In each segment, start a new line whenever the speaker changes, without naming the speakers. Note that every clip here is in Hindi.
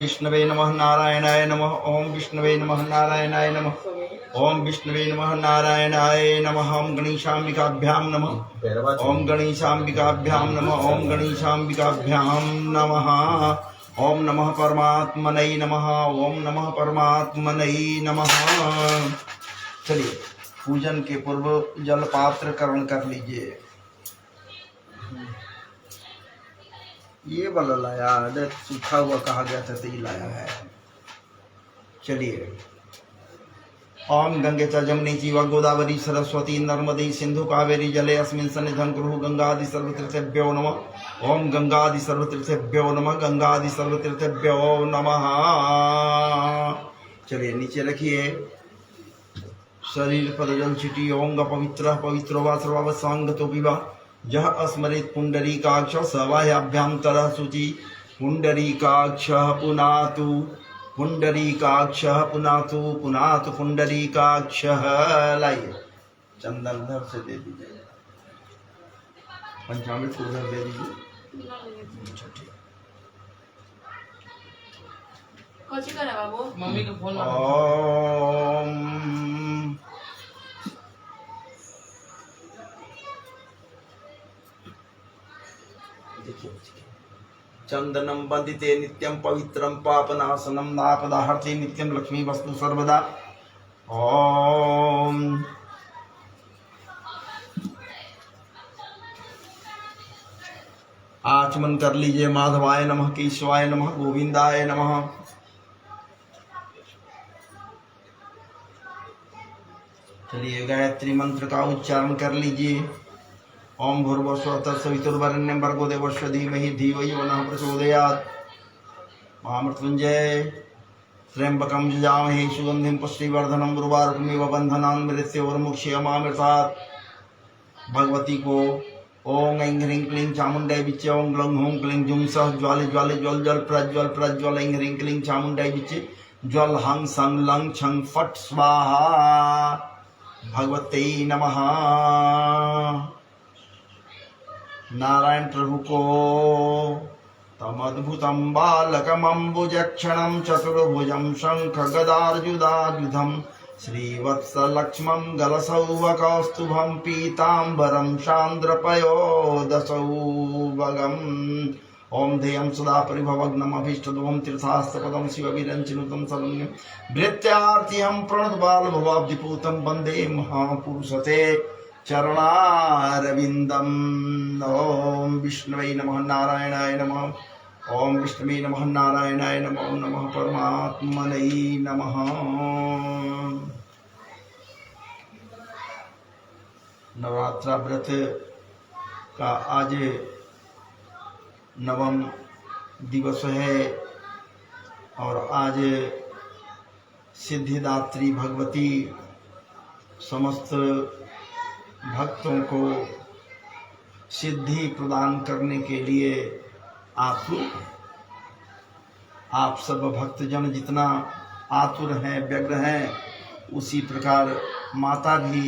विष्णवे नमः नारायणाय नमः। ओम विष्णवे नमः नारायणाय नमः। ओम विष्णवे नमः नारायणाय नमः। ओम गणेशाम्बिकाभ्यां नमः। ओम गणेशाम्बिकाभ्यां नमः। ओम गणेशाम्बिकाभ्यां नमः। ओम नमः परमात्मने नमः। ओम नमः परमात्मने नमः। चलिए पूजन के पूर्व जल पात्र करण कर लीजिए। ये वाला लाया, सूखा हुआ कहा गया था तो ये लाया है। चलिए ओम गंगे च जमुनी चैव गोदावरी सरस्वती नर्मदे सिंधु कावेरी जले अस्मिन् सन्निधं कुरु गंगादि सर्वतीर्थेभ्यो नमः। ओम गंगादि सर्वतीर्थेभ्यो नमः। गंगादि सर्वतीर्थेभ्यो नमः। चलिए नीचे रखिए। शरीर पर जल छिटी ओंग पवित्र पवित्रो वा सर्वावसांगतो विवा जह अस्मरेत पुंडरीकाक्ष सवाह्याभ्यां तरह शुचि पुंडरीकाक्ष पुनातु पुंडरीकाक्ष पुनातु पुनातु पुंडरीकाक्ष। लाइए चंदन उधर से दे दीजिए, पंचामृत को उधर दे दीजिए।
मम्मी को फोन
चंदनम वंदिते नित्यं पवित्रं पापनाशनम नापदाहर्ते नित्यं लक्ष्मी वस्तु सर्वदा। ओम आचमन कर लीजिए। माधवाय नमः, केशवाय नमः, गोविंदाय नमः। चलिए गायत्री मंत्र का उच्चारण कर लीजिए। ओम भूर्भुवस्सुः तत्सवितुर्वरेण्यं भर्गो देवस्य धीमहि धियो यो नः प्रचोदयात्। महामृत्युंजय त्र्यंबकं यजामहे सुगंधिं पुष्टिवर्धनम् उर्वारुकमिव बन्धनान् मृत्योर्मुक्षीयमामृतात्। भगवती को ओम ऐं ह्रीं क्लीं चामुण्डै विच्चे ओम ग्लौं हूं क्लीं जुं सः ज्वाले ज्वाले ज्वल जल प्रज्वल प्रज्वल ऐं ह्रीं क्लीं चामुण्डै विच्चे ज्वल हं सं लं छं फट् स्वाहा। भगवते नमः। नारायण प्रभु को तमद्भुतं बालकमम्बुजक्षणं चतुर्भुजं शङ्खगदार्जुदायुधं श्रीवत्सलक्ष्मं गलसौवकौस्तुभं पीताम्बरं चान्द्रपयोदसौभगम्। ओम ध्येयं सदा परिभवग्नमभीष्टदुःखं तीर्थास्तपदं शिवविरञ्चिनुतं शरण्यं भृत्यार्तिहं प्रणतबालभवाब्धिपूतं वन्दे महापुरुषते चरणारविंदम। ओम विष्णवे नमः नारायणाय नमः। ओम विष्णवे नमः नारायणाय नमः। ओम नमः परमात्मने नमः। नवरात्रा व्रत का आज 9वां दिवस है और आज सिद्धिदात्री भगवती समस्त भक्तों को सिद्धि प्रदान करने के लिए आतुर। आप सब भक्तजन जितना आतुर हैं, व्यग्र हैं, उसी प्रकार माता भी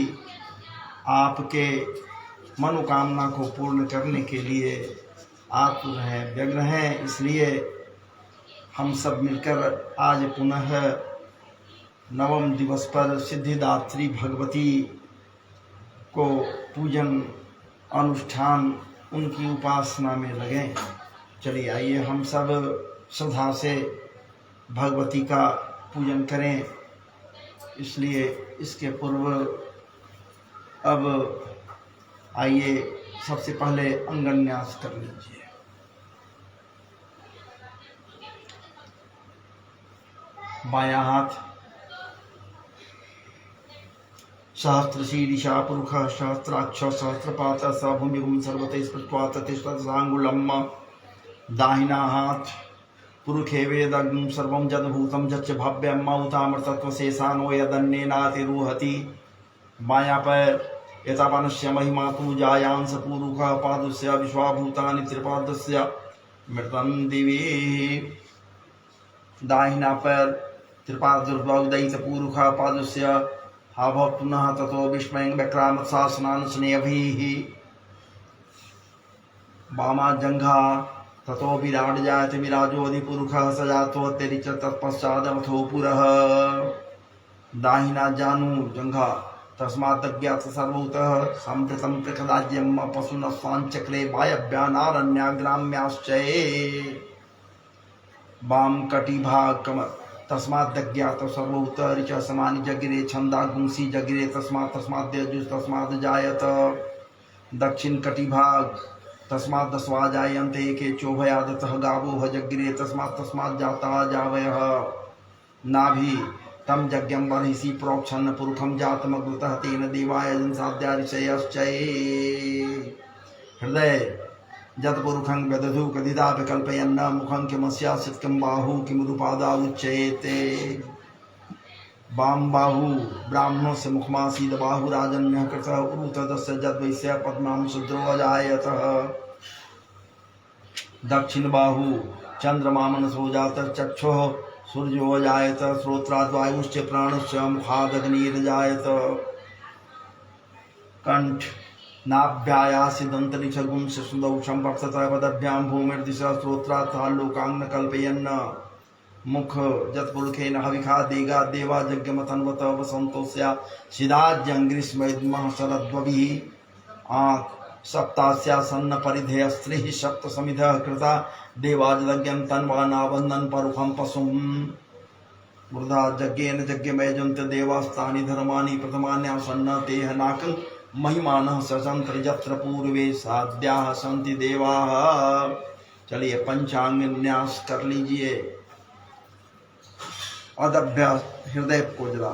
आपके मनोकामना को पूर्ण करने के लिए आतुर हैं, व्यग्र हैं। इसलिए हम सब मिलकर आज पुनः 9वें दिवस पर सिद्धिदात्री भगवती को पूजन अनुष्ठान उनकी उपासना में लगे। चलिए आइए हम सब श्रद्धा से भगवती का पूजन करें। इसलिए इसके पूर्व अब आइए सबसे पहले अंगन्यास कर लीजिए। बायां हाथ सहस्रशीर्षा पुरुषः सहस्राक्ष सहस्रपात स भूमिगुं सर्वतः स्पृष्ट्वा ततिष्ठत्साङ्गुलम्। दाहिना हाथ पुरुषे वेदग्ं सर्वं जदभूतं जच्च भव्यं मौतामृतत्वशेषानो यदन्नेनातिरुहति। बायां पैर एतावानस्य महिमा तु जायांस पुरुषः पादस्य विश्वाभूतानि त्रिपादस्य मृतं दिवि। दाहिना पैर त्रिपादुर्बौदयित पुरुषः पादस्य हाभव पुनः ततो विस्मयं व्यक्रामत् शासनान् स्नेहभिः। वामा जंघा ततो विराट जायते विराजो अधिपुरुषः स जातो तेरिच तत्पश्चादमथो पुरः। दाहिना जानू जंघा तस्मात् अज्ञात सर्वतः संप्रतम प्रखदाज्यम पशुन स्वांचक्रे वायव्यानारण्याग्राम्याश्चये। वाम कटिभाग कमर तस्मात् अज्ञात सर्वतः ऋच समानि जगिरे छंदा गुंसी जगिरे तस्मात् तस्माद्यजुष तस्मात् जायत। दक्षिण कटिभाग तस्मात् दस्वा जायन्ते के चोभयादतः गावो जगिरे तस्मात् तस्मात् जाता जावयः। नाभि तम यज्ञं बर्हिषि प्रोक्षन्न पुरुषं जातमग्रुतः तेन देवाय जनसाध्या ऋषयश्चये। हृदय जतपुरुषं व्यदधु कदिदा विकल्पयन्न मुखं किमस्यासित किं बाहु किं रूपादा उच्यते। वाम बाहु ब्राह्मणस्य मुखमासीद बाहु राजन्यः कृतः उरुतदस्य जद्वैस्य पद्मां शूद्रो अजायतः। दक्षिण बाहु चंद्रमा मनसो जातः चक्षुः सूर्यो जायत श्रोत्राद् वायुश्च प्राणश्च मुखादग्निर्जायत। कंठ नाभ्यायासिदन्तरिक्षगुं सुन्दौ संवर्तत पदभ्यां भूमिर्दिशा श्रोत्रात् लोकांग कल्पयन्न। मुख जतपुरुषेण हविखा देगा देवा यज्ञमतन्वत वसन्तोस्या शिदाज्यङ्ग्रीष्मैद्मः शरद्वभिः। आँख सप्तास्यासन्न परिधेय स्त्रीः सप्त समिधः कृता देवाजज्ञं तन्वानावन्दन् परुखं पशुं। वृद्धा यज्ञेन यज्ञमय जन्त देवास्तानि धर्माणि प्रथमान्यासन्न तेह नाकं महिमानः सचन्त्र यत्र पूर्वे साध्याः सन्ति देवाः। चलिए पंचांग न्यास कर लीजिए। अदभ्यास हृदय को जरा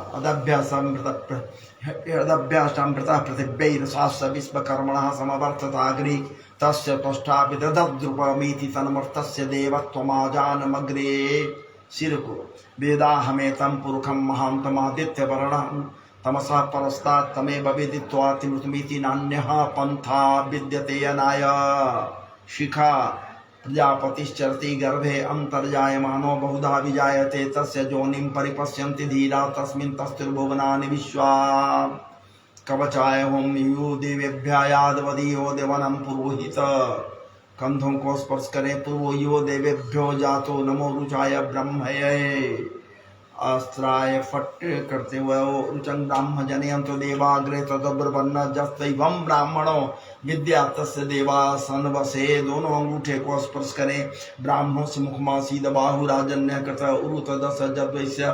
अदभ्यासामृतः पृथिव्यैरसास्य विश्वकर्मणः समवर्तताग्नि तस्य त्वष्टा विदधद्रुपमीति तन्मर्तस्य देवत्वमाजानमग्रे। सिर को वेदाहमेतं पुरुषं महान्तमादित्यवर्णं तमसः परस्तात् तमेव वेदित्वातिमृतमिति नान्यः पन्था विद्यते अनाय। शिखा प्रजापतिश्चरति गर्भे अंतर्जायमानो बहुधा विजायते तस्य योनिं परिपश्यन्ति धीरा तस्मिन् तस्तिर्भुवनानि विश्वा। कवचाय होम यु देवेभ्यायादवदीयो देवनं पुरोहित। कंधों को स्पर्श करे पूर्व यो देवेभ्यो जातो नमो रुचाय ब्रह्मये। अस्त्राय फट करते हुए रुचं ब्राह्म जनयन्तो देवाग्रे तदब्रपन्न जस्तैवं ब्राह्मणो विद्या तस्य देवासन वसे। दोनों अंगूठे को स्पर्श करें ब्राह्मणों से मुखमासीद बाहुराजन्य कृत उरुत दस जद्वैस्य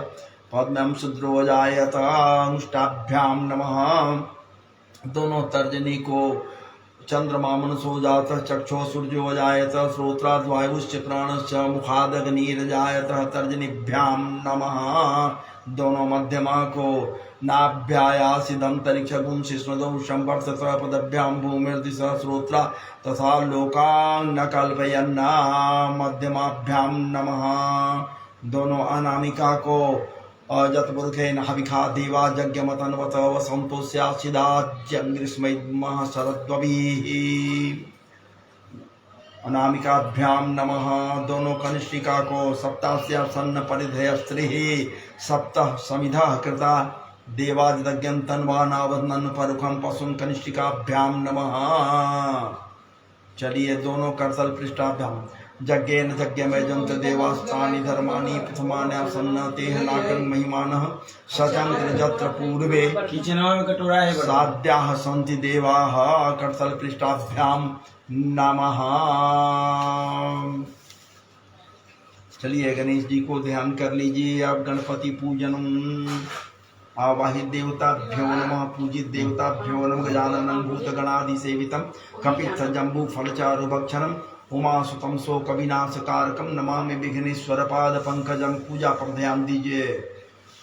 पद्मं शूद्रो जायत। अनुष्टाभ्यां नमः। दोनों तर्जनी को चंद्रमा मनसो जातः चक्षो सूर्यो जायत श्रोत्राद् वायुश्च प्राणश्च मुखादग्निर्जायत। तर्जनीभ्यां नमः। दोनों मध्यमा को नाभ्यायासिदन्तरिक्षगुं शिश्नदौ संवर्तत पदभ्यां भूमिर्दिशा श्रोत्रा तथा लोकान् न कल्पयन्न। मध्यमाभ्यां नमः। दोनों अनामिका को जतपुरुषेण हविखा देवा यज्ञमतन्वत वसन्तोस्यासिदाज्यङ्ग्रीष्मैद्मः शरद्वभिः। अनामिकाभ्यां नमः। दोनों कनिष्ठिका को सप्तास्यासन्न परिधेय स्त्रीः सप्तः समिधः कृता देवादिज्ञं तन्वानावन्दन् परुखं पशुं। कनिष्ठिकाभ्यां नमः। चलिए दोनों करतल पृष्ठाभ्यां यज्ञेन यज्ञमय जन्त देवास्तानि धर्माणि प्रथमान्यासन्न तेह नाकं महिमानः सचन्त्र यत्र पूर्वे साध्याः सन्ति देवाः। करतल पृष्ठाभ्यां नमः। चलिए गणेश जी को ध्यान कर लीजिए। आप गणपति पूजन आवाहित देवताभ्यो नमः। पूजित देवताभ्यो नमः। गजाननं भूतगणादि सेवितं कपित्थ जम्बू फलचारुभक्षणं उमासुतं शोकविनाशकारकं नमामि विघ्नेश्वर पाद पंकजं। पूजा पर ध्यान दीजिए।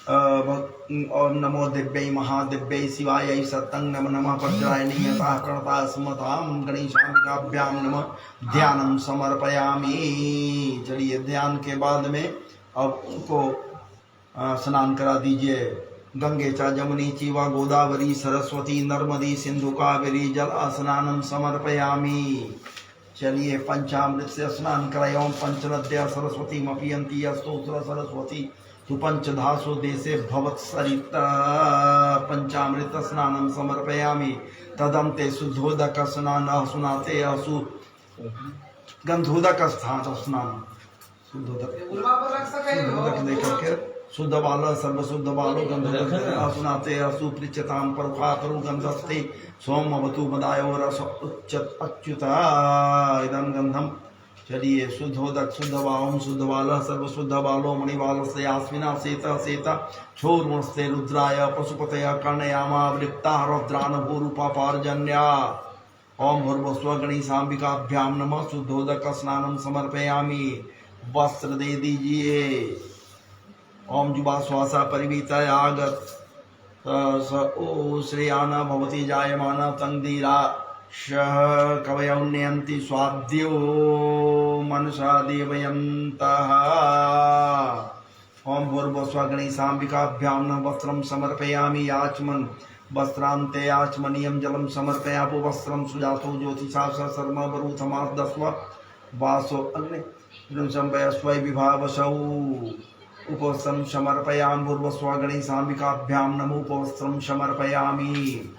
और नमो दिव्यै महादिव्यै शिवायै सत्तं नमः। नमः वज्राय नियता प्रणता स्मतां गणेशाम्बिकाभ्यां नमः। ध्यानं समर्पयामि। चलिए ध्यान के बाद में अब उनको स्नान करा दीजिए। गंगे च जमुनी चैव गोदावरी सरस्वती नर्मदी सिंधु कावेरी जल स्नानं समर्पयामि। चलिए पंचामृत से स्नान करायों। पंचनद्या सरस्वती मपियंती स्तोत्र सरस्वती सुपंचधासु देशे भवत्सरित। पंचामृत स्नानं समर्पयामि। तदन्ते शुद्धोदक स्नान सुनाते असु गंधोदक स्थान स्नान शुद्धोदक लेकर के शुद्ध बाल सर्व शुद्ध बालो गंधोदक सुनाते सुपृच्यताम परुखा तरु गंधस्ते सोम अवतु मदायो रस उच्चत अच्युता इदं गंधम। चलिए शुद्धोदक शुद्ध वाम शुद्ध बाल सर्व शुद्ध बालो मणिबाल से आस्मिना सेता सेता छोर्मस्ते रुद्राय पशुपतय कर्णयामा वृत्ता रुद्रान भूरूपा पारजन्या। ओम भूर्भुवस्व गणेशाम्बिकाभ्याम नमः। शुद्धोदक स्नानम समर्पयामि। वस्त्र दे दीजिए। ओम जुबा श्वासा परिवीताय आगत स ओ श्रेयाना भवति जायमाना तंदीरा शह कवयौन्यन्ति स्वाद्यो मनसा देवयन्तः। ओम भूर्भुवस्व गणेशाम्बिकाभ्यां नमः। वस्त्रं समर्पयामि याचमन् वस्त्रान्ते याचमनीयं जलं समर्पयामि। वस्त्रं सुजातो ज्योतिषा सर्म वरूथमादस्व वासो अग्नि स्वय विभावसौ। उपवस्त्रं समर्पयामि। भूर्भुवस्व गणेशाम्बिकाभ्यां नमः। उपवस्त्रं समर्पयामि।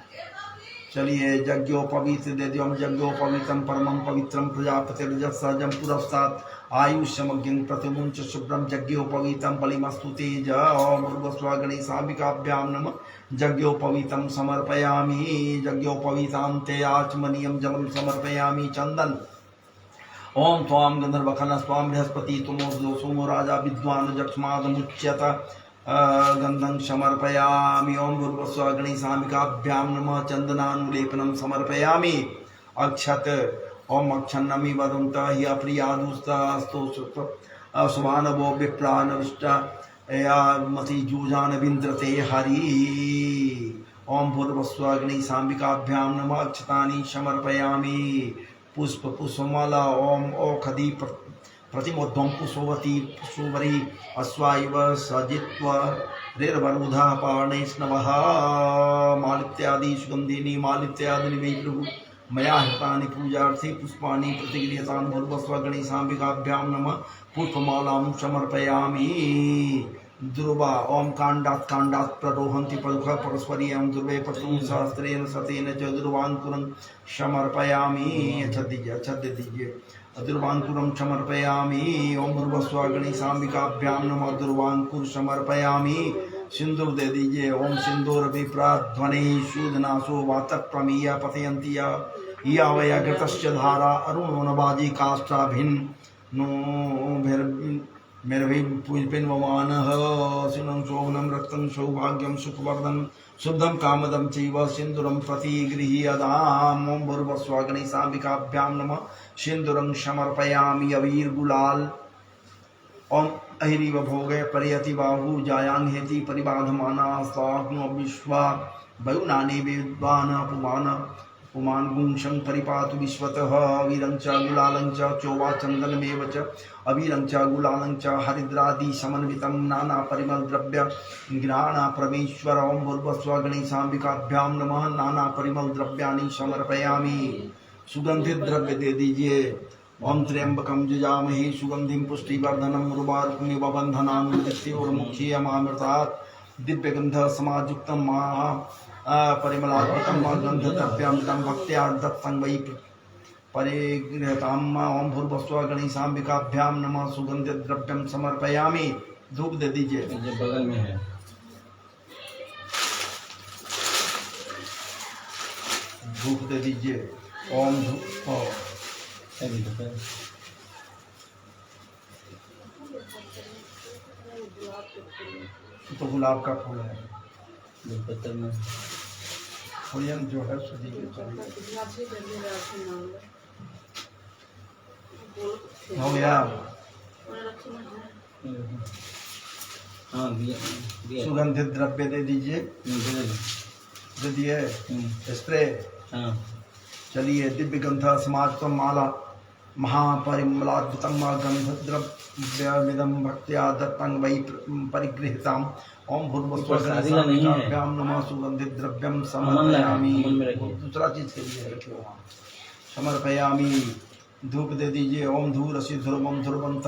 चलिए यज्ञोपवीत दे दियो। यज्ञोपवीतम परमं पवित्रम प्रजापतिर्जसजं पुरस्तात् आयुष्यमग्निं प्रतिमुंच शुभ्रम यज्ञोपवीतम बलिमस्तु तेज। ओम भूर्भुवस्व गणेशाम्बिकाभ्यां नमः। यज्ञोपवीतम समर्पयामि। यज्ञोपवीतान्ते आचमनीयं जलं समर्पयामि। चंदन ओम त्वां गंधर्वखन स्वाम बृहस्पति तुमो सोमो राजा विद्वान जक्षमादमुच्यत गंधं समर्पयामि। ओम भूर्भुवस्व गणेशाम्बिकाभ्यां नमः। चंदनानुलेपनं समर्पयामि। अक्षत ओम अक्षन्नमि वदन्त हि अप्रियादुस्तस्तु सुभानवो विप्रानविष्टा मति जूजान विन्द्रते हरि। ओम भूर्भुवस्व गणेशाम्बिकाभ्यां नमः। अक्षतानि समर्पयामि। पुष्प पुष्पमाला ओम औषधि प्रतिमोद्धं पुष्पवती पुष्पवरी अश्वाइव सजित्वा रेर्वरुधा पाणैष्णवः। मालित्यादि सुगंधिनी मालित्यादि वै प्रभु मया हृतानि पूजार्थी पुष्पाणि प्रतिगृह्यतानि। भूर्भुवस्व गणेशाम्बिकाभ्यां नमः। पुष्पमालां समर्पयामि। ध्रुवा ओम कांडात् प्ररोहन्ति परुख परस्परी एवं ध्रुवे पशु सहस्रेण सतेन च ध्रुवांकुरं समर्पयामि। अच्छा दे दीजिए। ध्रुवांकुरं समर्पयामि। ओम भूर्भुवस्व गणेशाम्बिकाभ्यां नमः। ध्रुवांकुर समर्पयामि। सिंदूर दे दीजिए। ओम सिंदूर विप्राध्वनि शूदनाशो वातक प्रमीय पतयन्ति या वै घृतस्य धारा अरुणो नवाजी काष्ठाभिन्नो मेरभिन्वमानः। सिनं शोभनं रक्तं सौभाग्यं सुखवर्धनं शुद्धं कामदं चैव सिन्दूरं प्रतिगृह्यताम्। ओम भूर्भुवस्व गणेशाम्बिकाभ्यां नमः। सिन्दूरं समर्पयामि। अबीर गुलाल ओम अहिरिव भोगे परियति बाहु जायांहेति परिबाधमाना स्वाग्नो विश्वा वयुनानि विद्वान पुमान गुंशं परिपातु विश्वतः। अवीरं च गुलालं च चोवा चन्दनमेव च अवीरं च गुलालं च हरिद्रादि समन्वितं नाना परिमल द्रव्य घ्राणा परमेश्वर। ओम भूर्भुवस्व गणेशाम्बिकाभ्यां नमः। नाना परिमल द्रव्याणि समर्पयामि। सुगंधित द्रव्य दे दीजिए। ओम त्र्यंबकं यजामहे सुगंधिं पुष्टिवर्धनम् उर्वारुकमिव बन्धनान्मुक्त्योर्मुक्षीयमामृतात्। दिव्यगंध समायुक्तं परिमलात्मकं गन्धद्रव्यामृतं भक्त्या दत्तं वै परिगृह्यताम्। ओम भूर्भुवस्व गणेशाम्बिकाभ्यां नमः। सुगंधित द्रव्यं समर्पयामि। धूप दे दीजिए।
बगल में है।
धूप दे दीजिए। ओम धूप तो गुलाब का फूल है। फूलन जो है सदी के हो गया।
हाँ दिया।
सुगंधित द्रव्य दे दीजिए। दे दिए। स्प्रे।
हाँ
चलिए। दिव्य गंध समाजतम माला महापरिमलाद्भुतं गंधद्रव्यमिदं भक्त्या दत्तं वै परिगृह्यताम्। ओम भूर्भुवस्व गणेशाम्बिकाभ्यां नमः। सुगंधित द्रव्यं समर्पयामि। दूसरा चीज के लिए रखे वहाँ समर्पयामि। धूप दे दीजिए। ओम धूरसि ध्रुवं ध्रुवं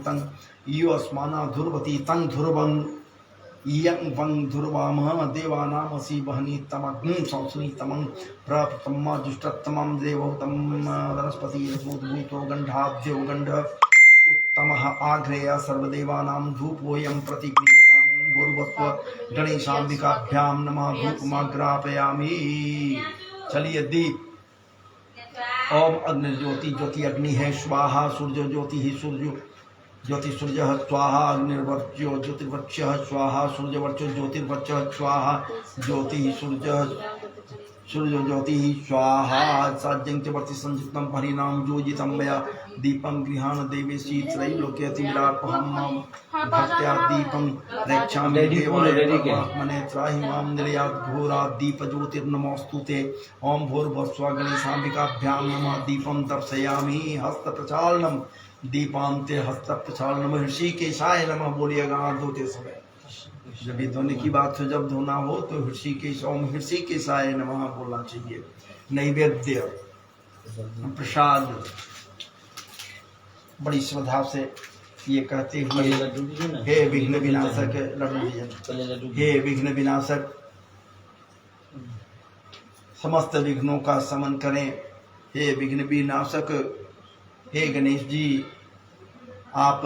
तं ईयो अस्माना ध्रुवती तं ध्रुवं यं वं धुर्वामः देवानामसि वहनी तमग्ं संसनी तमं प्रप्रतम जुष्टतमं देवोत्तम वनस्पति रसोद्भूतो गंधाब्जो गंध उत्तमः आघ्रेय सर्वदेवानां धूपोऽयं प्रतिक्रियतां भूर्भुवस्व गणेशाम्बिकाभ्यां नमः धूपमाग्रापयामि। चलिए दीप। ओम अग्नि ज्योति ज्योति अग्नि है स्वाहा सूर्य ज्योति ही सूर्य ज्योति सूर्य स्वाहा अग्निर्वर्च्यो ज्योतिर्वर्च्य स्वाहा सूर्यवर्च्यो ज्योतिर्वर्च्य स्वाहा ज्योति सूर्य ज्योति स्वाहा साज्यं च वर्ति संयुक्तं परिणाम योजितं मया दीपं गृहाण देवेशी त्रैलोक्यति विराट्पहं भक्त्या दीपं रक्षामि देवाय परमात्मने त्राहि मां निर्यात् घोरात् दीपज्योतिर्नमोऽस्तुते। ओम भूर्भुवस्सुः गणेशाम्बिकाभ्यां नमः दीपं दर्शयामि हस्तप्रचालनम् दीपांते हस्त प्रचालन ऋषिकेशाय नमः बोलिएगा हाथ धोते समय। जब भी धोने की बात हो जब धोना हो तो ऋषिकेश ओम ऋषिकेशाय नमः बोलना चाहिए। नैवेद्य प्रसाद बड़ी श्रद्धा से ये कहते हुए हे विघ्न विनाशक लड्डू हे विघ्न विनाशक समस्त विघ्नों का शमन करें। हे विघ्न विनाशक हे गणेश जी आप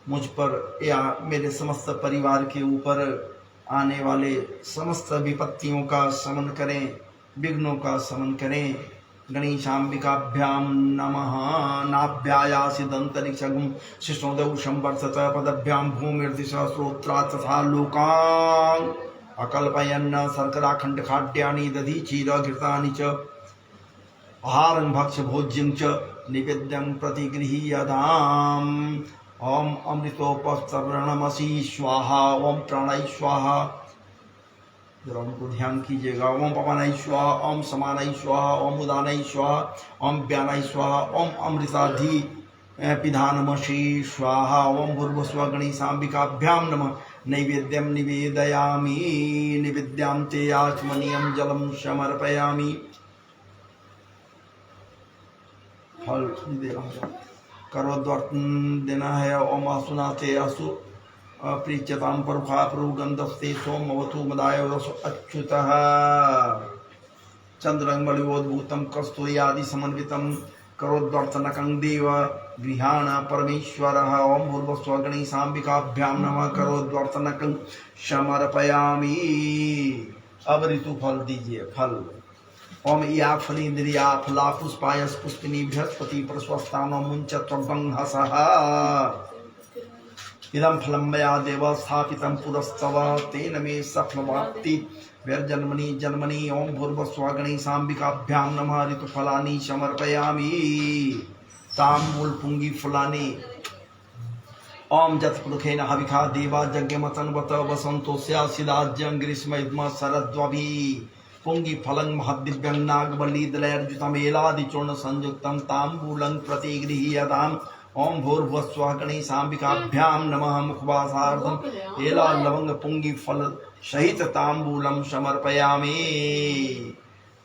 मुझ पर या मेरे समस्त परिवार के ऊपर आने वाले समस्त विपत्तियों का शमन करें विघ्नों का शमन करें। गणेशाम्बिकाभ्यां नमः नाभ्यायासिदन्तरिक्षगुं शिशोदौ संवर्षत पदभ्यां भूमिर्दिशः श्रोत्रा तथा लोकान् अकल्पयन्न शर्कराखंड खाद्यानि दधीचीर घृतानि च आहारं भक्ष्य भोज्यं च निवेद्यं प्रतिगृह्यताम्। ओम अमृतोपस्तरणमसि स्वाहा ओम प्राणाय स्वाहा। जरा उनको ध्यान कीजिएगा। ओम पवनाय स्वाहा ओम समानाय स्वाहा ओम उदानाय स्वाहा ओम व्यानाय स्वाहा ओम अमृताधि पिधानमसि स्वाहा। ओम भूर्भुवस्सुः गणेशाम्बिकाभ्यां नमः नैवेद्यं निवेदयामि निवेद्यां ते आचमनीयं जलं समर्पयामि। फल दे रहा हूँ करो द्वर्तन देना है। ओम असुनाते असु प्रीच्यताम परुखा परुगंधस्ते सोमवतु मदाय रस अच्युतः चंद्रंगमलिवोद्भूतं कस्तूर्यादि समन्वितं करोद्वर्तनकं देव गृहाण परमेश्वरः। ओम भूर्भुवस्सुः गणेशाम्बिकाभ्यां नमः करोद्वर्तनकं समर्पयामि। अब ऋतु फल दीजिए। फल ओम या फलीन्द्रिया फला पुष्पायस पुष्पिनी बृहस्पति प्रस्वस्थान मुंचत्वं हसः इदं फलं मया देव स्थापितं पुरस्तव तेन मे सफलमाप्ति व्यर्जन्मनि जन्मनि। ओम भूर्भुवस्सुः गणेशाम्बिकाभ्यां नमः ऋतुफलानि समर्पयामि। ताम्बूल पुंगी फलानि। ओम जत्पुरुखेन हविखा देवा यज्ञमतन्वत वसन्तोऽस्यासिदाज्यं ग्रीष्मयुग्म शरद्वभि पुंगी फलं महद्दिव्यं नागबलीदलैर्जुतमेलादिचूर्ण संयुक्तं ताम्बूलं प्रतिगृह्यताम्। ओम भूर्भुवस्सुः गणेशाम्बिकाभ्यां नमः मुखवासार्थं एला लवंग पुंगी फल सहित ताम्बूलम समर्पयामि।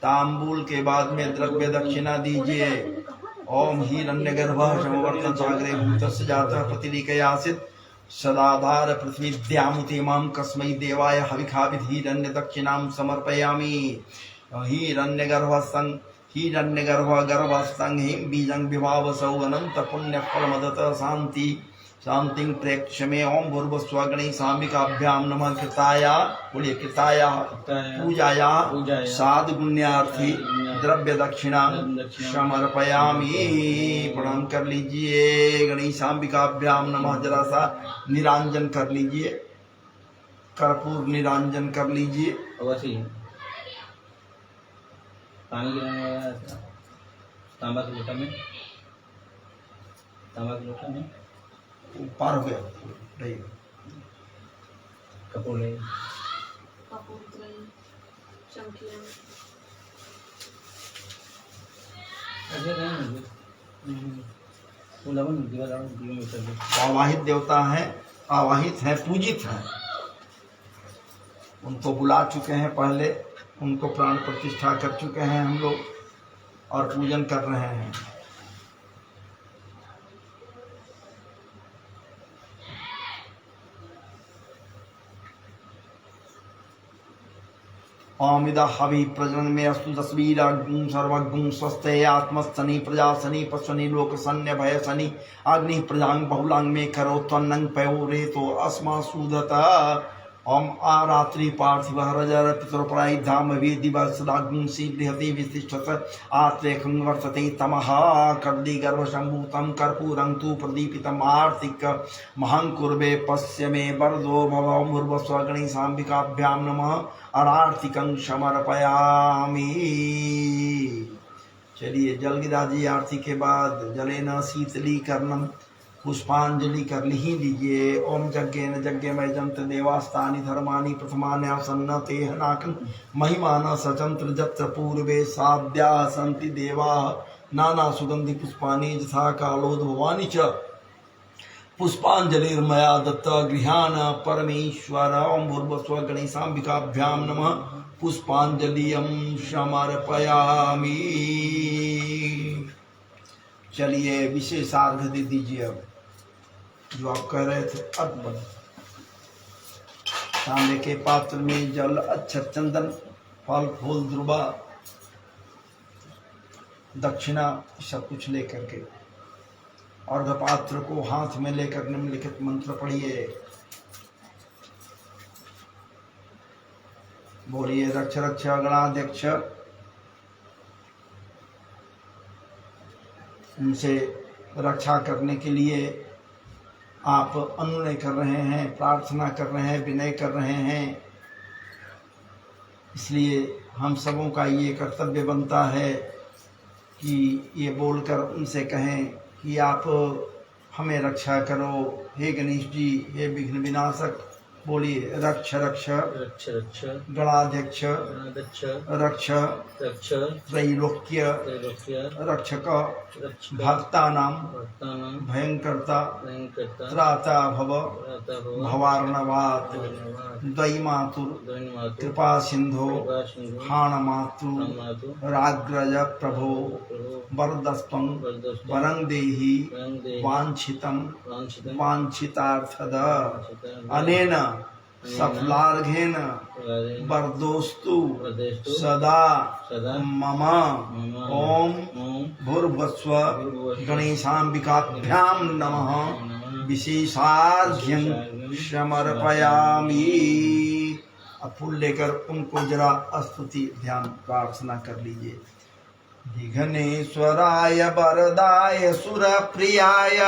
ताम्बूल के बाद में द्रव्य दक्षिणा दीजिए। ओम हिरण्यगर्भः समवर्तन सागरे भूतस्य जातः प्रतिलिकयासित सदाधार पृथ्वीद्यामुतिमां कस्मै देवाय हविखाभिधीरण्य दक्षिणां समर्पयामि। हिरण्यगर्भस्तं हिं बीजं विभावसौ अनंत पुण्य फलमदत शांति शांतिं प्रेक्ष्य मे। ओम भूर्भुवस्सुः गणेशाम्बिकाभ्यां नमः कृताया बोलिए कृताया पूजाया साधुपुण्यार्थी द्रव्य दक्षिणा समर्पयामि। प्रणाम कर लीजिए। गणेशाम्बिकाभ्यां नमः। जरा सा निरांजन कर लीजिए। कर्पूर निरांजन कर लीजिए।
पानी गिराने वाला तांबा के लोटा में
पार हो गया नहीं
कपूर ले
आवाहित देवता हैं आवाहित हैं पूजित हैं उनको बुला चुके हैं पहले उनको प्राण प्रतिष्ठा कर चुके हैं हम लोग और पूजन कर रहे हैं। ओम इदा हवि प्रजनन में अस्तु तस्वीराग्ं सर्वगुं स्वस्ते आत्मस्तनि प्रजासनि पश्वनि लोकसन्य भयसनि अग्नि प्रजांग बहुलांग में करो त्वन्नंग पयो रेतो अस्मा सुदता ओम आरात्रि पार्थिव हरजर पितृपराई धाम वेदि वत्सदाग्ं शीघ्रहति विशिष्टत आत्रेखं वर्तते तमः कर्दि गर्भसम्भूतं कर्पूरं तु प्रदीपितम् आर्तिक महं कुर्वे पश्य मे वरदो भव मुर्वस्वगणेशाम्बिकाभ्यां नमः अरार्तिकं समर्पयामि। चलिए जल गिरा जी आरती के बाद जले न शीतलीकरणम पुष्पांजलि कर ही लीजिए। ओम यज्ञेन यज्ञमय जंत देवास्तानि धर्माणि प्रथमान्यासन्न ते हनाकं महिमान सचंत्र जत्र पूर्वे साध्या सन्ति देवा नाना सुगंधि पुष्पाणि यथा कालोद भवानी च पुष्पांजलिर्मया दत्ता गृहाण परमेश्वर। ओम भूर्भुवस्व गणेशाम्बिकाभ्यां नमः पुष्पांजलिं समर्पयामि। चलिए विशेषार्घ्य दे दीजिए। अब जो आप कह रहे थे अर्पण, तांबे के पात्र में जल, अक्षत, चंदन, फल फूल, ध्रुवा, दक्षिणा सब कुछ लेकर के अर्घ पात्र को हाथ में लेकर निम्नलिखित मंत्र पढ़िए। बोलिए रक्ष रक्ष गणाध्यक्ष। उनसे रक्षा करने के लिए आप अनुनय कर रहे हैं, प्रार्थना कर रहे हैं, विनय कर रहे हैं। इसलिए हम सबों का ये कर्तव्य बनता है कि ये बोलकर उनसे कहें कि आप हमें रक्षा करो हे गणेश जी, हे विघ्न विनाशक। बोलिए रक्ष रक्ष
रक्ष रक्ष
गणाध्यक्ष
गणाध्यक्ष
रक्ष
रक्ष
त्रैलोक्य
त्रैलोक्य
रक्षक
रक्षक
भक्तानां
भक्तानां
भयंकर्ता
भयंकर्ता
त्राता भव
त्राता भव
भवार्णवात्
भवार्णवात्
द्वैमातुर
दैन्यमातु
कृपा सिंधो
कृपा सिंधु
हाणमातु
मातु
राग्रज प्रभो
प्रभो
वरदस्त्वं
वरदस्त्वं
वरं देहि
वरं देहि
वाञ्छितं
वाञ्छितं
वाञ्छितार्थद
वाञ्छितं
अनेन सफलार्घेन
फलादेन
वरदोस्तु
वरदेस्तु
सदा
सदा
मम।
मम
ओम
ओम
भूर्भुवस्व
भूर्भुवस्व
गणेशाम्बिकाभ्यां नमः विशेषार्घ्यं समर्पयामि। अब फूल लेकर उनको जरा स्तुति ध्यान प्रार्थना कर लीजिए। विघ्नेश्वराय वरदाय सुरप्रियाय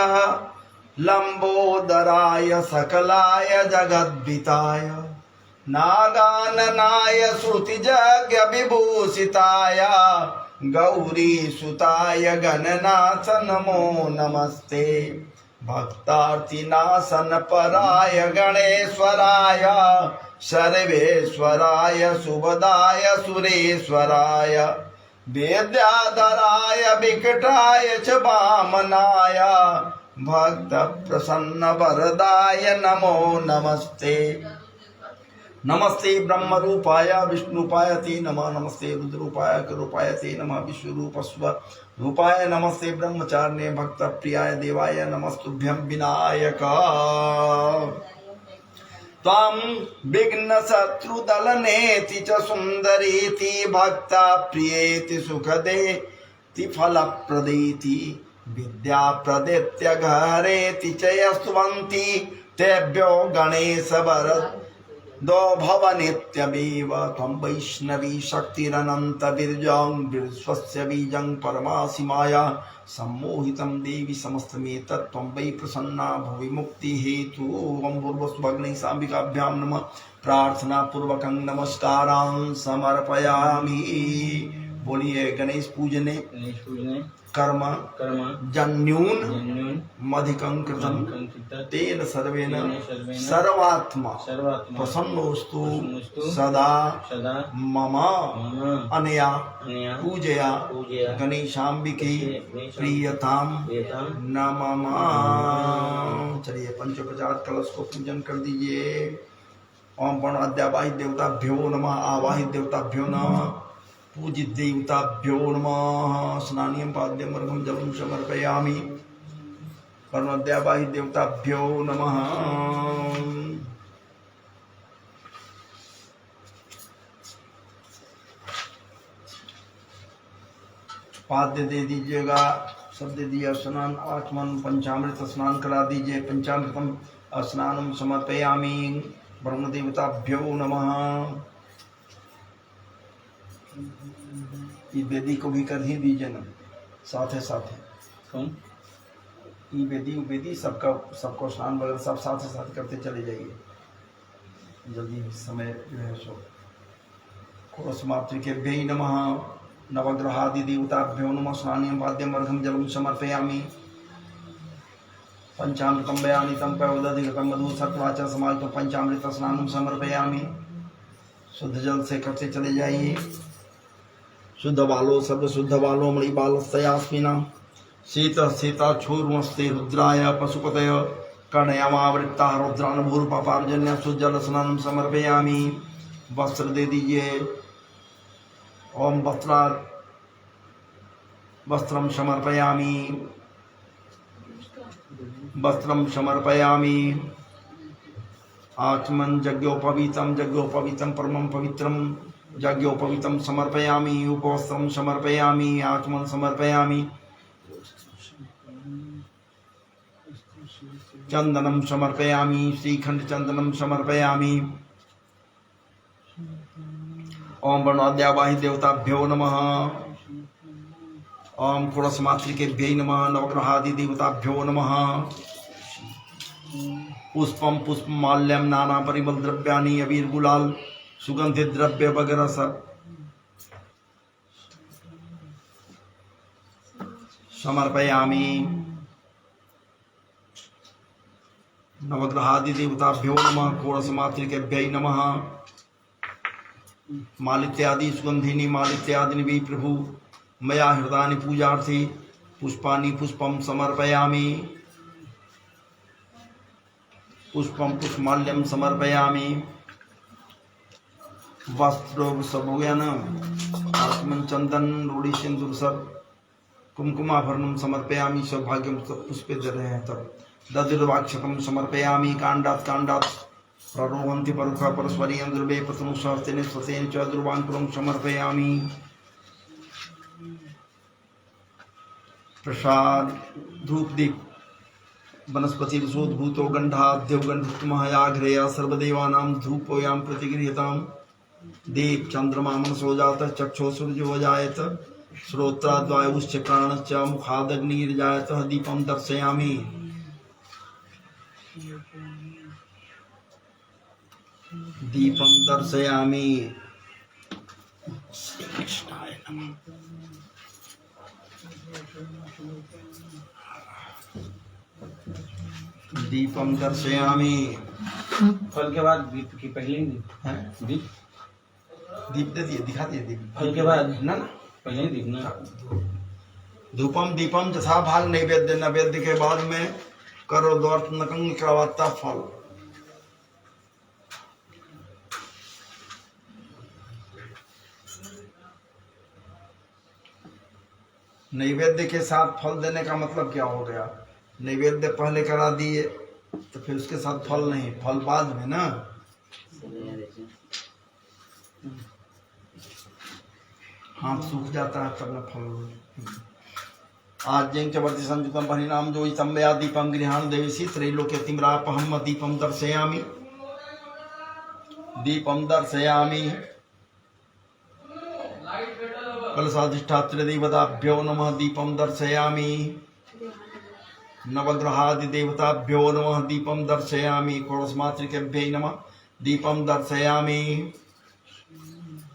लंबोदराय सकलाय जगद्विताय नागाननाय श्रुतिजज्ञ विभूषिताय गौरी सुताय गणनाथ नमो नमस्ते। भक्तार्तिनाशन पराय गणेश्वराय सर्वेश्वराय सुभदाय सुरेश्वराय वेद्याधराय विकटाय च वामनाय भक्त प्रसन्न वरदाय नमो नमस्ते। नमस्ते ब्रह्म रूपाय विष्णुपाय ते नमः। नमस्ते रुद्रूपाय करूपाय ते नमः। विश्वरूपस्व रूपाय नमस्ते। ब्रह्मचारिणे भक्त प्रियाय देवाय नमस्तुभ्यं विनायक। त्वं विघ्न शत्रुदलनेति च सुंदरेति भक्ता प्रियेति सुखदेति फलप्रदेति विद्या प्रदेत्य घरेति च यस्तुवन्ति तेभ्यो गणेश वरदो भव नित्यमेव। त्वं वैष्णवी शक्तिरनंत बीजं विश्वस्य बीजं परमासि माया सम्मोहितं देवी समस्तमेतत् त्वं वै प्रसन्ना भुवि मुक्ति हेतु। ओम भूर्भुवस्व गणेशाम्बिकाभ्यां नमः प्रार्थना पूर्वकं नमस्कारान् समर्पयामि। बोलिए गणेश पूजने कर्म जन्यून मधिकं कृतं तेन सर्वेन सर्वात्मा प्रसन्नोस्तु सदा मम अनया पूजया गणेशाम्बिके प्रियताम नमः। चलिए पंचोपचार कलश को पूजन कर दीजिए। ओम प्रण अद्यावाहित देवताभ्यो नमः। आवाहित देवताभ्यो नमः। पूजित देवताभ्यो नमः। स्नानियं पाद्यं अर्घ्यं जलं समर्पयामि। कर्मद्यावाहित देवताभ्यो नमः। पाद्य दे दीजिएगा, सब दे दिया। स्नान आचमन पंचामृत स्नान करा दीजिए। पंचामृतम स्नानम समर्पयामि। ब्रह्मदेवताभ्यो नमः। ये वेदी को भी कर ही दीजिए ना, साथ साथ
कौन
ये वेदी सबको स्नान वगैरह सब साथ साथ करते चले जाइए, जल्दी समय जो है सो। कोरसमातृकेभ्यै नमः। नवग्रहादि देवताभ्यो नमः। स्नानीयं पाद्यं अर्घं जलं समर्पयामि। पंचामृतं बयानितं पयोदधिगतं मधु सत्वाचा समाहितं पंचामृत स्नानं समर्पयामि। शुद्ध जल से करते चले जाइए। शुद्ध बालो सर्व शुद्ध बालो मणिबालस्तयास्मिना शीत सीता छोर्मस्ते रुद्राय पशुपतय कर्णयामावृत्ता रुद्रानुभूर्पापार्जन्य सुजल स्नानं समर्पयामि। वस्त्र दे दीजिए। ओम वस्त्रं समर्पयामि। वस्त्रं समर्पयामि। आचमन यज्ञोपवीतं परमं पवित्रं यज्ञोपवीतं समर्पयामि। उपवस्त्रं समर्पयामि। आचमन समर्पयामि। चंदनं समर्पयामि। श्रीखंड चंदनं समर्पयामि। ओम वर्णाद्यावाहि देवताभ्यो नमः। ओम कुरसमातृकेभ्यै नमः। नवग्रहादि देवताभ्यो नमः। पुष्पम पुष्पमाल्यम नाना परिमल द्रव्यानि अबीर गुलाल सुगंधित द्रव्य वगैरह सब समर्पयामि। नवग्रहादि देवताभ्यो नमः। कोरसमातृकेभ्यै नमः। मालित्यादि सुगंधिनी मालित्यादिनि भी प्रभु मया हृदानि पूजार्थी पुष्पानि पुष्पम समर्पयामि। पुष्पम पुष्पमाल्यम समर्पयामि। वस्त्र सब हो गया ना। आचमन चंदन रूढ़ी सिंदूर सब कुमकुमाभरणम समर्पयामि। सौभाग्यम पुष्पे दे रहे हैं तब दधिर्वाक्षकम समर्पयामि। कांडात प्ररोहन्ति परुखा परस्परी अंध्रुवे पतनु सहस्तेन स्वसेन च दुर्वांकुरं समर्पयामि। प्रसाद धूप दीप वनस्पति विशोधभूतो गंधाद्यौगंधुत्तमहयाघ्रेय सर्वदेवानां धूपोयां प्रतिगृह्यताम्। दीप चंद्रमा मनसो जातः चक्षो सूर्यो जायत श्रोत्राद्वायुश्च प्राणश्च मुखादग्निर्जायतः। दीपं दर्शयामि। दीपं दर्शयामि। श्री कृष्णाय नमः। दीपं दर्शयामि।
फल के बाद दीप की पहले ही दीप
दीप दे दिए, दिखा दिए दीप।
फल के बाद
ना
पहले ही दीप ना।
धूपम दीपम जथा भाग नैवेद्य। नैवेद्य के बाद में करो द्वार नकंग करवाता फल। नैवेद्य के साथ फल देने का मतलब क्या हो गया? नैवेद्य पहले करा दिए तो फिर उसके साथ फल नहीं, फल बाद में ना। हाथ सूख जाता है तब न फल। आज जैन चवर्ति संयुतम परिणाम जो संवया दीपम गृहाण देवीसी त्रैलोक्य तिम्रापहम दीपम दर्शयामि। दीपम दर्शयामि। कलशाधिष्ठात्र देवताभ्यो नमः। दीपम दर्शयामि। नवग्रहादि देवताभ्यो नमः। दीपम दर्शयामि। कोरसमातृकेभ्यै नमः। दीपम दर्शयामि।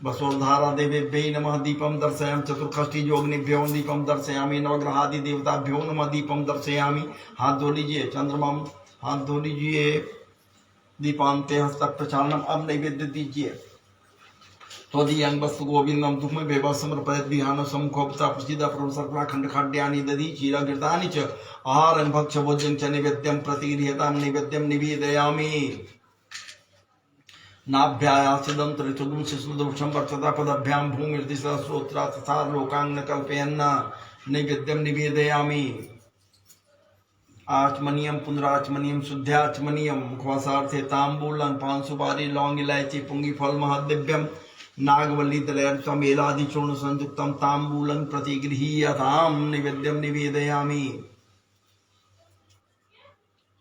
वसोधारा देवेभ्यै नमः। दीपम दर्शयामि। चतुर्षष्टि योगिनीभ्यो दीपम दर्शयामि। नवग्रहादि देवताभ्यो नमः। दीपम दर्शयामि। हाथ धो लीजिए। चंद्रमा हाथ धो लीजिए। दीपांते हस्त प्रचारणम। अब नैवेद्य दीजिए। त्वदीयं वस्तु गोविंदम धूम बेव समर्पयत विहान समखोपता प्रसिद्ध प्रभुसर्पणा खंड खाद्यानि दधि क्षीर घृतानि च आहारं भक्ष भोज्यं च नैवेद्यं प्रतिगृह्यतां। नैवेद्यं निवेदयामि। नाभ्यायासिदं त्रिचुदं शिशुदुषं वर्चता पदभ्यां भूमिर्दिशा श्रोत्रा तथा लोकांग न कल्पयन्न। नैवेद्यं निवेदयामि। आचमनीयम पुनराचमनीयम शुद्ध्याचमनीयम मुखवासार्थे तांबूलं पान सुपारी लौंग इलायची पुंगी फल महदिव्यम नागवल्ली दलयर्कम एलादि चूर्ण संयुक्तम तांबूलं प्रतिगृहीयताम नैवेद्यम निवेदयामि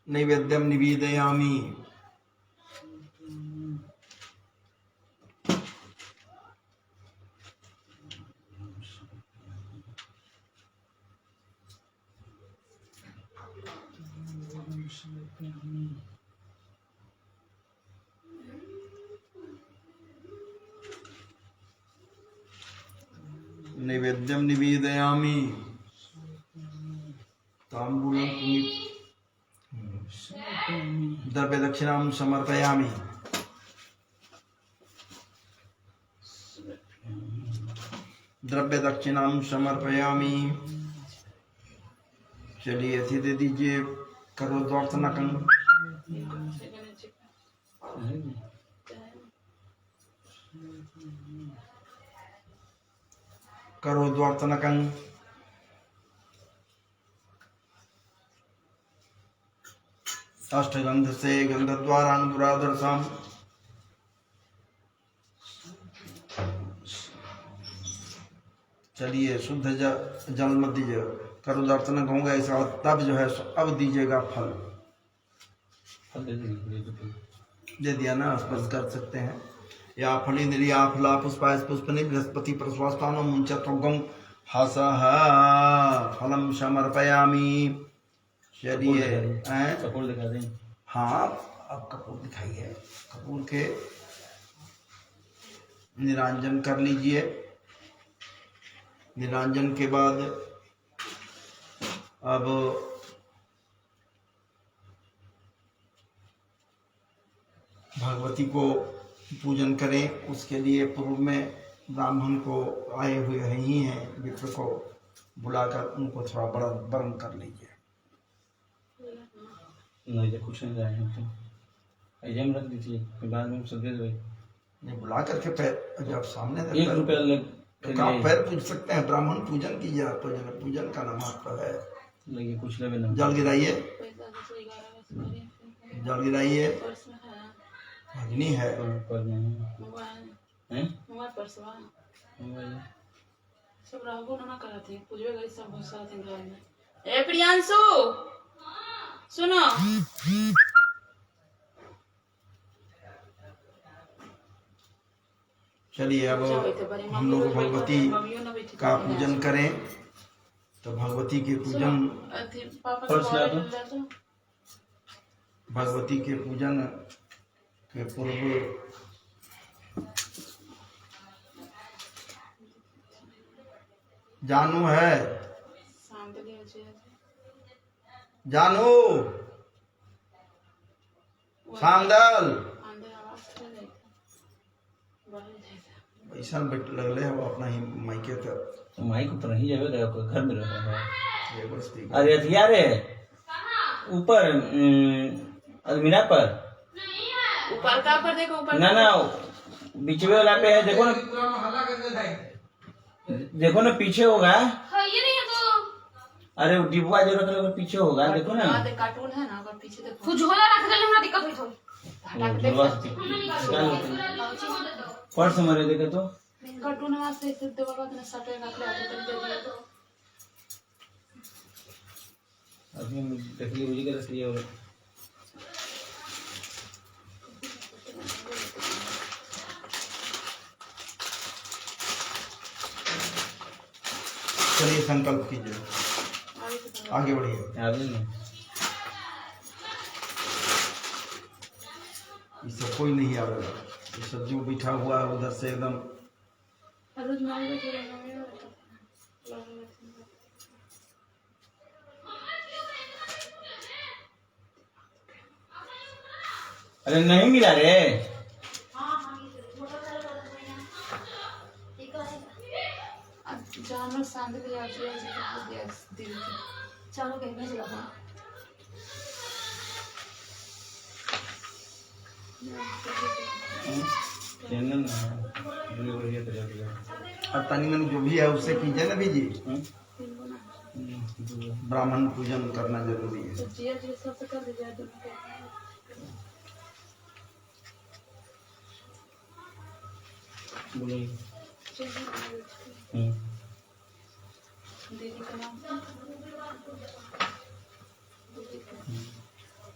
नैवेद्यम निवेदयामि। नैवेद्यम निवेदयामि तांबूलं द्रव्य दक्षिणां समर्पयामि। द्रव्य दक्षिणां समर्पयामि। चलिए ऐसे दे दीजिए। करो द्वार्तनकं करो द्वार्तनकं अष्टगंध से गंधद्वारानुरादर्शम चलिए शुद्ध जल मत दीजिए। करो दर्शन होंगे ऐसा तब जो है अब दीजिएगा फल। दे दिया ना, स्पर्श कर सकते हैं। या फली निरिया फला पुष्पाय पुष्पनि बृहस्पति प्रस्वास्थानो मुंचत्वगम हसः फलम समर्पयामि। चलिए
कपूर दिखा दें।
हाँ अब कपूर दिखाइए। कपूर के निरांजन कर लीजिए। निरांजन के बाद अब भगवती को पूजन करें। उसके लिए पूर्व में ब्राह्मण को आए हुए ही हैं, विप्र को बुलाकर उनको थोड़ा बड़ा वर्ण कर लीजिए।
नहीं जब कुछ नहीं रहे हैं तो ऐसे में रख दीजिए, बाद में सब दे देंगे।
नहीं बुला करके पैर जब सामने
1 रुपया लग
तो आप पैर पूज सकते हैं। ब्राह्मण पूजन कीजिए। आप पूजन का नाम महत्व है।
लगे कुछ लेवे ना।
जल गिराइए। जल गिराइए। भजनी है।
पर नहीं हैं
सब राघो ना कराते हैं, पूजवे गई सब बहुत सारा दिन घर में। ए प्रियांशु सुनो,
चलिए अब हम लोग भगवती का पूजन करें। तो भगवती के पूजन भगवती के पूजन के पूर्व जानू है। जानू सांदल ऐसा बैठ लगले है वो अपना ही माइके तक
तो माइक ऊपर नहीं जावे गया कोई घर में रह रहा है।
ये बस ठीक है।
अरे हथियार है ऊपर अलमीरा पर
ऊपर का पर देखो, ऊपर
ना ना बीचवे वाला पे है। देखो ना, देखो ना पीछे होगा।
ये नहीं है तो
अरे डिब्बा जो रख लो पीछे होगा। देखो ना
कार्टून है ना, अगर पीछे देखो
कुछ झोला रख दे, हमरा दिक्कत होई तो
हटा के देख
पर्स मरे देखे तो
कार्टून वास्ते सिर्फ देवा बात ने सटे रख ले आते तक दे दिया तो
अभी देख ली मुझे कर रही है।
चलिए संकल्प कीजिए। आगे बढ़िए।
आगे नहीं
इससे कोई नहीं आवेगा। ये सब जो बिठा हुआ है उधर से एकदम
रोज मांगे तो
अरे नहीं मिला रे।
जानवर सांद ले आती है जी को दिया दिल के
चलो कहीं भेज लो।
चैनल डिलीवरी है तेरे लिए।
और तनी मनी जो भी है उससे कीजिए ना बीजी। ब्राह्मण पूजन करना जरूरी है।
तो जिया जी सबसे कर दीजिए दोनों को।
बोलिए।
दीदी का नाम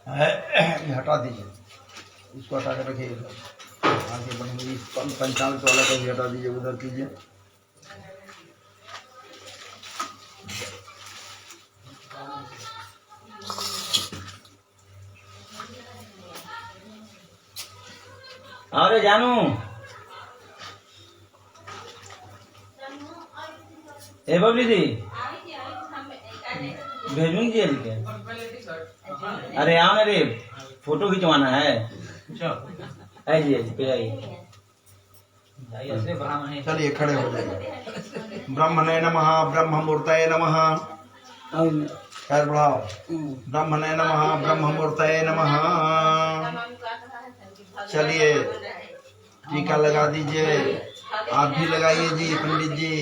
ये हटा दीजिए, इसको हटा कर रखिए। आगे बढ़ेंगे, 95 वाला को भी हटा दीजिए, उधर कीजिए।
अरे जानू ए बबली दी भेजूंगी जी लिखे। अरे आओ ना रे, फोटो खिंचवाना है। आइए पे आइए।
चलिए खड़े हो जाइए। ब्रह्मणे नमः, ब्रह्ममूर्तये नमः। पैर बढ़ाओ। ब्रह्मणे नमः, ब्रह्ममूर्तये नमः। चलिए टीका लगा दीजिए, आप भी लगाइए जी पंडित जी।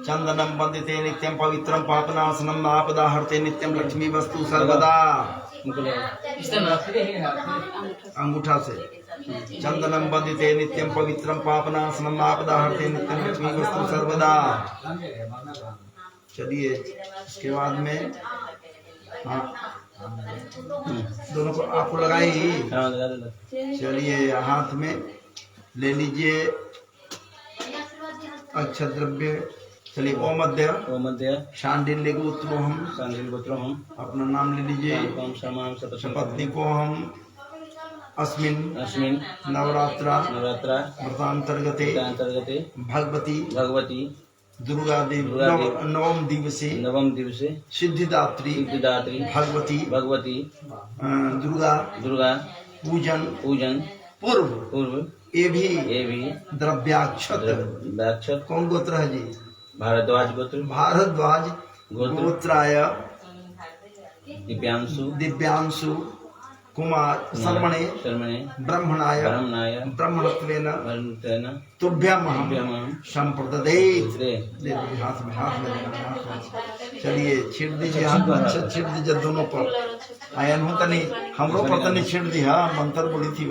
चंदनम वंदिते नित्यम पवित्रम पापनाशनम आपदाहर्ते नित्यम लक्ष्मी वस्तु सर्वदा। अंगूठा से चंदनम वंदिते नित्यम पवित्रम पापनाशनम आपदाहर्ते नित्यम लक्ष्मी वस्तु सर्वदा। चलिए इसके बाद में हाँ दोनों को आपको लगाई। चलिए हाथ में ले लीजिए अक्षत द्रव्य। चलिए ओम अद्य शांडिल्य गोत्रोहम, अपना नाम ले लीजिए। पत्नी को हम अस्मिन नवरात्रा व्रतांतर्गते भगवती दुर्गा देवी नवम दिवसे सिद्धिदात्री भगवती दुर्गा पूजन पूर्व ये भी द्रव्याक्षत। कौन गोत्र है जी? भारद्वाज गोत्राय दिव्यांशु कुमार शर्मणे ब्रह्मणाय ब्रह्मणत्वेन तुभ्यम संप्रददेत। हाथ में देना। चलिए छीट दीजिए, हाथ में अच्छा छीट दीजिए दोनों पर। आयन होता नहीं हमरो पर तो नहीं छीट दी। हाँ मंत्र बोली थी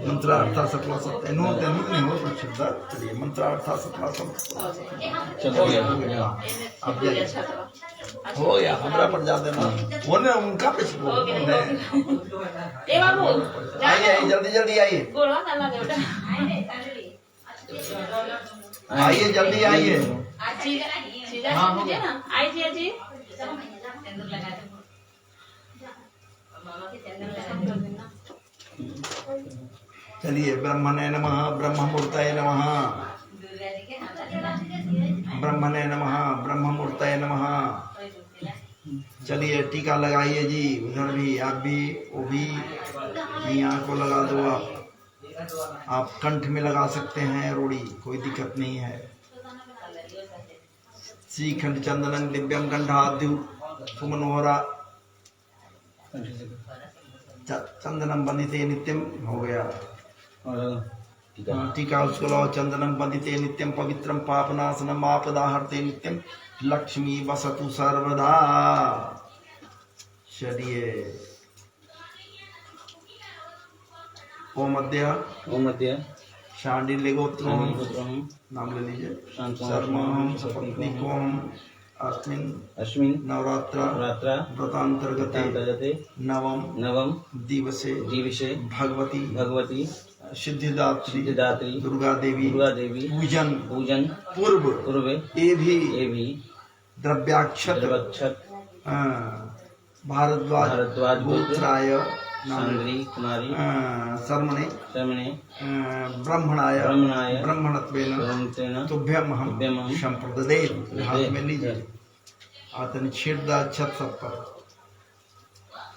मंत्रार्था सफला सब इन्हों नहीं हो तो छिड़ता। चलिए मंत्रार्था सफला सब अब हो गया। हमरा पर जा देना, वो ने उनका पे
ए बाबू
आइए जल्दी आइए,
गोड़वा ना लगे बेटा।
आइए जल्दी आइए।
हाँ हो गया ना। आइए जी
चलिए ब्रह्मणे नमः, ब्रह्ममूर्तये नमः, ब्रह्मणे नमः, ब्रह्ममूर्तये नमः। चलिए टीका लगाइए जी, उधर भी आप भी वो भी यहाँ को लगा दो। आप कंठ में लगा सकते हैं रोड़ी, कोई दिक्कत नहीं है। श्रीखंड चंदनं दिव्यम कंठाद्यु सुमनोहरा चंदनम बंदिते नित्यम हो गया। टीका उसको लाओ। चंदनम बंदिते नित्यम पवित्रम पापनाशनम आपदाहर्ते नित्यम लक्ष्मी वसतु सर्वदा। चलिए ओम अद्य शांडिल्य गोत्रोहम, नाम ले लीजिए। शर्महम सपत्नी को हम अस्मिन नवरात्रा व्रतांतर्गते नवम दिवसे भगवती सिद्धिदात्री दुर्गा देवी पूजन पूर्व ये भी द्रव्याक्षत भारद्वाज गोत्राय
कुमारी
शर्मणे ब्रह्मणाय ब्रह्मणत्वेन तुभ्यम हम संप्रददेत। हाथ में लीजिए, आतन छेड़दा छत सब पर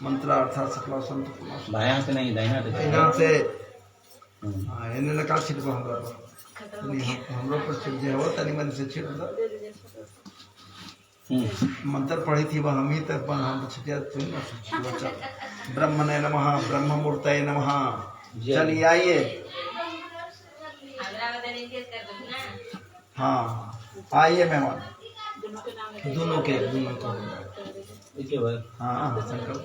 मंत्रार्था सफला संत
बायां हाथ नहीं दाहिना हाथ।
यहाँ से इन्हें लगा छिड़को हमरा पर, हमरो पर छिड़ जे हो तनी मन से छिड़ दो। मंत्र पढ़ी थी वह हम ही तक हम छिटिया तुम बच्चा। ब्रह्मणे नमः, ब्रह्ममूर्तये नमः। चलिए आइए। हाँ आइए मेहमान, दोनों के हाँ संकल्प।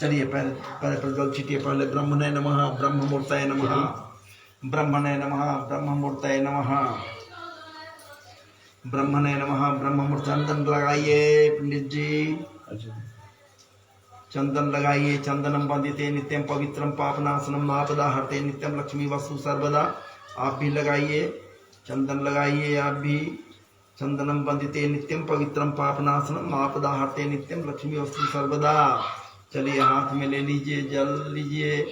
चलिए पहले पर जल छिटिए। पहले ब्रह्मणे नमः ब्रह्ममूर्तये नमः, ब्रह्मणे नमः ब्रह्ममूर्तये नमः, ब्रह्मणे नमः ब्रह्ममूर्त। चंदन लगाइए पंडित जी, चंदन लगाइए। चंदनम वंदिते नित्यम पवित्रम पापनाशनम आपदा हरते नित्यम लक्ष्मी वस्तु सर्वदा। आप भी लगाइए, चंदन लगाइए आप भी। चंदनम वंदिते नित्यम पवित्रम पापनाशनम आपदा हरते नित्यम लक्ष्मी वस्तु सर्वदा। चलिए हाथ में ले लीजिए, जल लीजिए।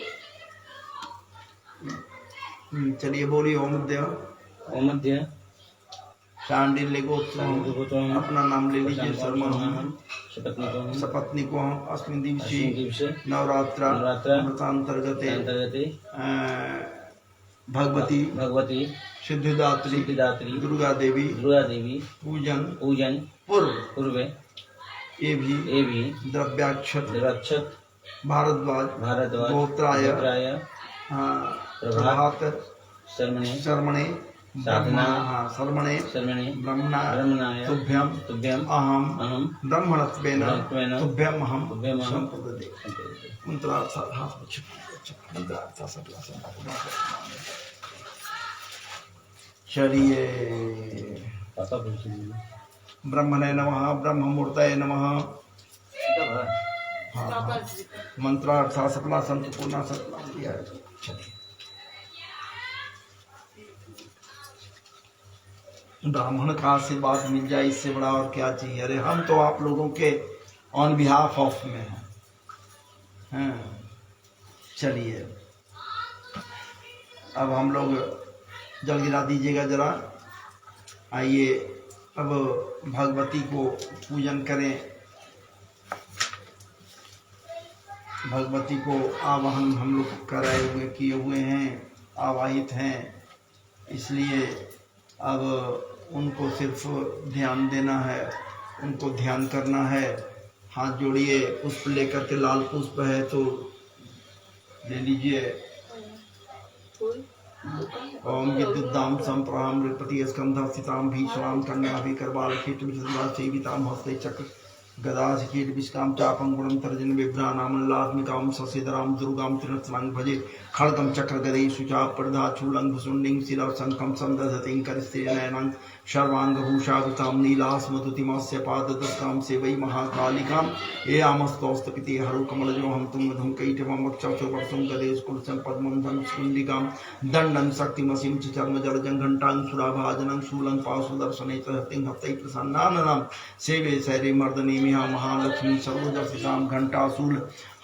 चलिए बोलिए ओम देव
ओम मध्य
शांडिल्य गोत्र। अपना नाम ले लीजिए। शर्मा सपत्नी को हम अस्मिन् दिवसे नवरात्र व्रतांतर्गते भगवती सिद्धिदात्री दुर्गा देवी पूजन पूर्व ये भी द्रव्याक्षत भारद्वाज गोत्राय प्रभात शर्मणे शर्मणे ब्रह्मणाय तुभ्यम अहम ब्रह्मणत्वेन तुभ्यम अहम संप्रददे। चलिए ब्रह्मणे नमः ब्रह्ममूर्तये नमः। मंत्रार्थ सफला संत पूर्णा सफला। चलिए ब्राह्मण का आशीर्वाद मिल जाए, इससे बड़ा और क्या चाहिए। अरे हम तो आप लोगों के ऑन बिहाफ ऑफ में हैं। चलिए अब हम लोग जल गिरा दीजिएगा जरा। आइए अब भगवती को पूजन करें। भगवती को आवाहन हम लोग कराए हुए किए हुए हैं, आवाहित हैं, इसलिए अब उनको सिर्फ ध्यान देना है, उनको ध्यान करना है। हाथ जोड़िए, पुष्प लेकर के, लाल पुष्प है तो ले लीजिए। ओम विद्युद्दाम संप्रहाम रिपति स्कंध स्थिताम भीषणाम कन्या करबाल कीट सेविताम हस्ते चक्र गदा कीट विष्काम चापं गुणम तर्जन विभ्रानामल्लात्मिकाम ससेदराम दुर्गाम त्रिनत्सनांग भजे खड़गम चक्र गदे सुचा प्रधा चूलंग भुसुंडिंग शिला शंखम संदधतिं करिस्ते नयनं सर्वांग भूषावृताम नीलास्मदुतिमास्य पाददस्ताम सेवै महाकालिकाम ए आमस्तौस्तपिते हरु कमलजो हम तुम मधुम कैटवम वक्षौ वर्षं गदेश कुलसं पद्मं धनुष्कुंडिकाम दंडं शक्तिमसिं च चर्म जलजं घंटां सुराभाजनं शूलं पाशुदर्शने च हतिं हस्तै प्रसन्नाननाम सेवे सैरे मर्दने मिहा महालक्ष्मी सर्वदर्शितां घंटाशूल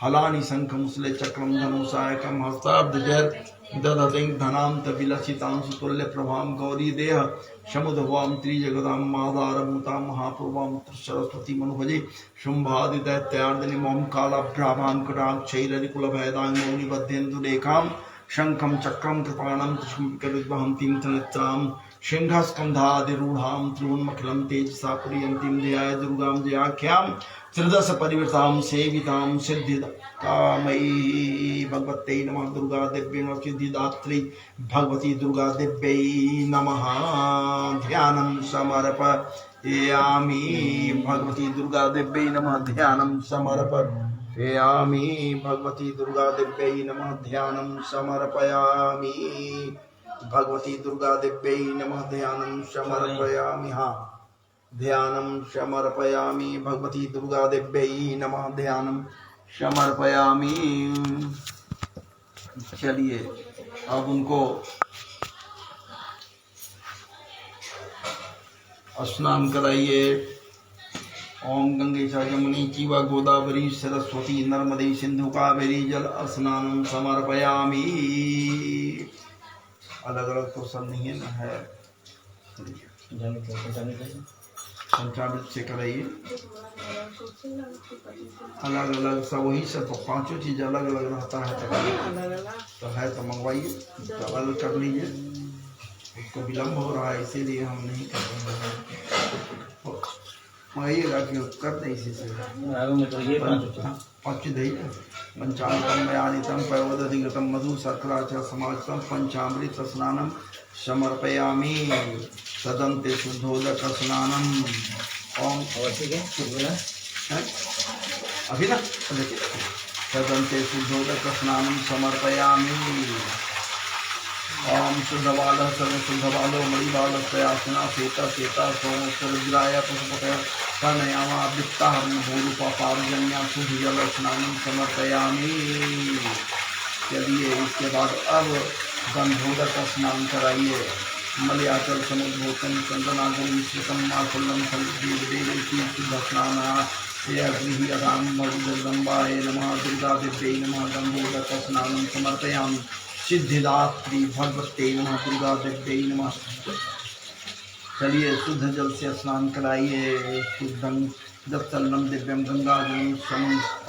हलानि शंखमुसले चक्रम धनुषायकम हस्ताब्दजर दधतिं धनांत विलसितां सुतुल्य प्रभां गौरी देह समुद्भवां त्रिजगदां मादारभूतां महापूर्वां सरस्वती मनुभजे शुंभादि दैत्यार्दिनी मोम कालाभ्राभांकुराक्षैररिकुलभेदां मौलिबद्धेन्दुलेखां शंखं चक्रं कृपाणं त्रिशूलकरुद्वहन्तीं त्रिनेत्रां सिंहस्कन्धादिरूढां त्रिभुवनमखिलं तेजसा पुरीयन्तीं ध्याय दुर्गां जयाख्यां त्रिदश परिवृतां सेवितां सिद्धिकामयी भगवत्यै नमः। दुर्गा देव्यै नमः सिद्धिदात्री भगवती दुर्गा देव्यै नमः। ध्यानं समर्पयामि भगवती दुर्गा देव्यै नमः। ध्यानं समर्पयामि भगवती दुर्गा देव्यै नमः। ध्यानं समर्पयामि भगवती दुर्गा देव्यै नमः। ध्यानं समर्पयामि। हाँ, ध्यानं समर्पयामि भगवती दुर्गा देव्यै नमः। ध्यानं समर्पयामि। चलिए अब उनको स्नान कराइए। ओम गंगे च यमुने चैव गोदावरी सरस्वती नर्मदे सिंधु कावेरी जल स्नानं समर्पयामि। अलग अलग तो सब नहीं है ना, है पंचामृत से कराइए। अलग अलग सब वही सब पांचों चीज अलग अलग रहता है, तो है तो मंगवाइए, तो अलग कर लीजिए। उसको विलम्ब हो रहा है इसीलिए हम नहीं कर रहे हैं। मंगाइएगा कि कर दें इसी से। पाँच दही पंचामृतम मयानितम पयोदधिगतम मधु शर्करा च समाजतम पंचामृत स्नानम समर्पयामि तदंते शुद्धोदक स्नानम। ओम ठीक है अभी ना देखिए सदन्ते शुद्धोदक स्नानं समर्पयामि। ओम शुद्धबालः सर्वशुद्धबालो मणिबालः प्रयासना श्वेता श्वेता सोमोत्तरज्राय पुष्पतः कर्णयामा वित्ताहरण भूरूपा पारजन्या शुद्ध जल स्नानं समर्पयामि। चलिए इसके बाद अब गंधोदक स्नान कराइए। मलयाचल समुद्भूतम चंदनागम मिश्रितम माकुलम फलदेव शुद्ध स्नान जगदम्बाय नमः दुर्गा देव्यै नमः गंधोदक स्नानं समर्पयामि। सिद्धिदात्री भगवते नमः दुर्गा देव्यै नमः। चलिए शुद्ध जल से स्नान कराइए। शुद्धं जलम दिव्यम गंगा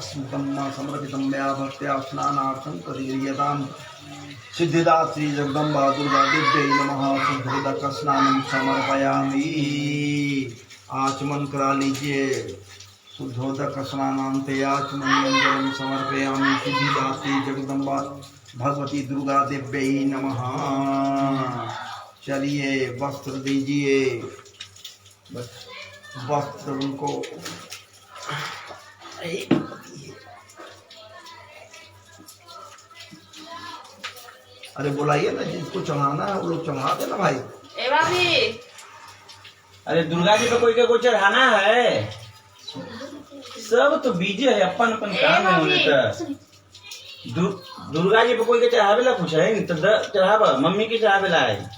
स्मृतम समर्पितम मया भक्त्या स्नानार्थं तदीयताम्। सिद्धिदात्री जगदम्बा दुर्गा देव्यै नमः। शुद्धोदक स्नानं समर्पयामि। आचमन करा लीजिए। शुद्धोदक स्नानान्ते आचमनीयं जलं समर्पयामि। सिद्धिदात्री जगदम्बा भगवती दुर्गा देव्यै नमः। चलिए वस्त्र दीजिए। वस्त्र उनको अरे बुलाइए ना, जिसको चढ़ाना है वो लोग चढ़ा देना भाई।
ए भाभी
अरे दुर्गा जी को कोई का कोई चढ़ाना है। सब तो बीजे है अपन अपन काम में होने का। दुर्गा जी पे कोई के चढ़ावेला कुछ है नहीं तो चढ़ावा मम्मी की चढ़ावेला है।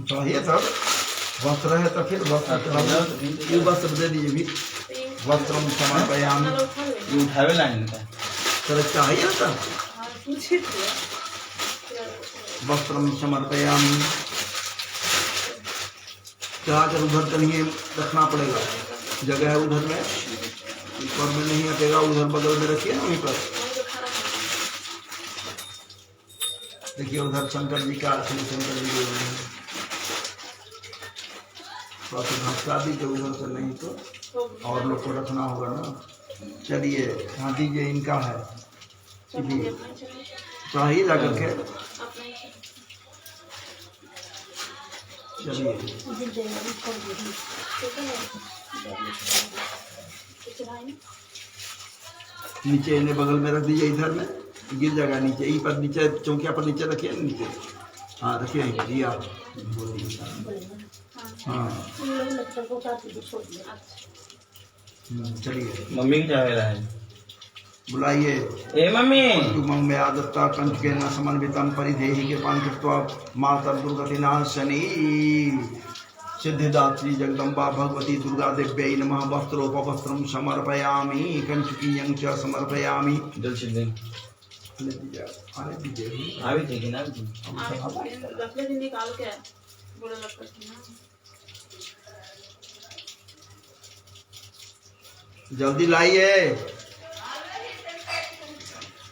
चाहिए तब वस्त्र है तो फिर वस्त्र ये वस्त्र दे दीजिए भी। वस्त्र समर्पयामि।
ये उठावेला है इनका
सर चाहिए तब वस्त्र समर्पयामि। चढ़ा कर उधर कहीं रखना पड़ेगा, जगह है उधर में, ऊपर में नहीं हटेगा, उधर बगल में रखिए ना वहीं पर। देखिए उधर शंकर जी का श्री शंकर जी थोड़ा सा घसका दीजिए उधर से, नहीं तो और लोग को रखना होगा ना। चलिए हाँ दीजिए, इनका है चाहिए जा करके। चलिए नीचे इन्हें बगल में रख दीजिए, इधर में गिर जाएगा नीचे, यहीं पर नीचे चौकिया पर नीचे रखिए ना नीचे। हाँ रखिए जी आप। हाँ चलिए
मम्मी की चढ़ावेला है।
बुलाइए।
ए मम्मी
उमंग में आदत्ता कंचके न समन्वितम परिधेहि के पांचत्वा मातर दुर्गति नाशनी। सिद्धिदात्री जगदम्बा भगवती दुर्गा देव्यै नमः। वस्त्रोपवस्त्रं समर्पयामि। कंचकीयं च समर्पयामि।
जल सिद्धि
आने दीजिए
आवी थी कि ना
रखले दिन निकाल के बोले लगता है ना।
जल्दी लाइए।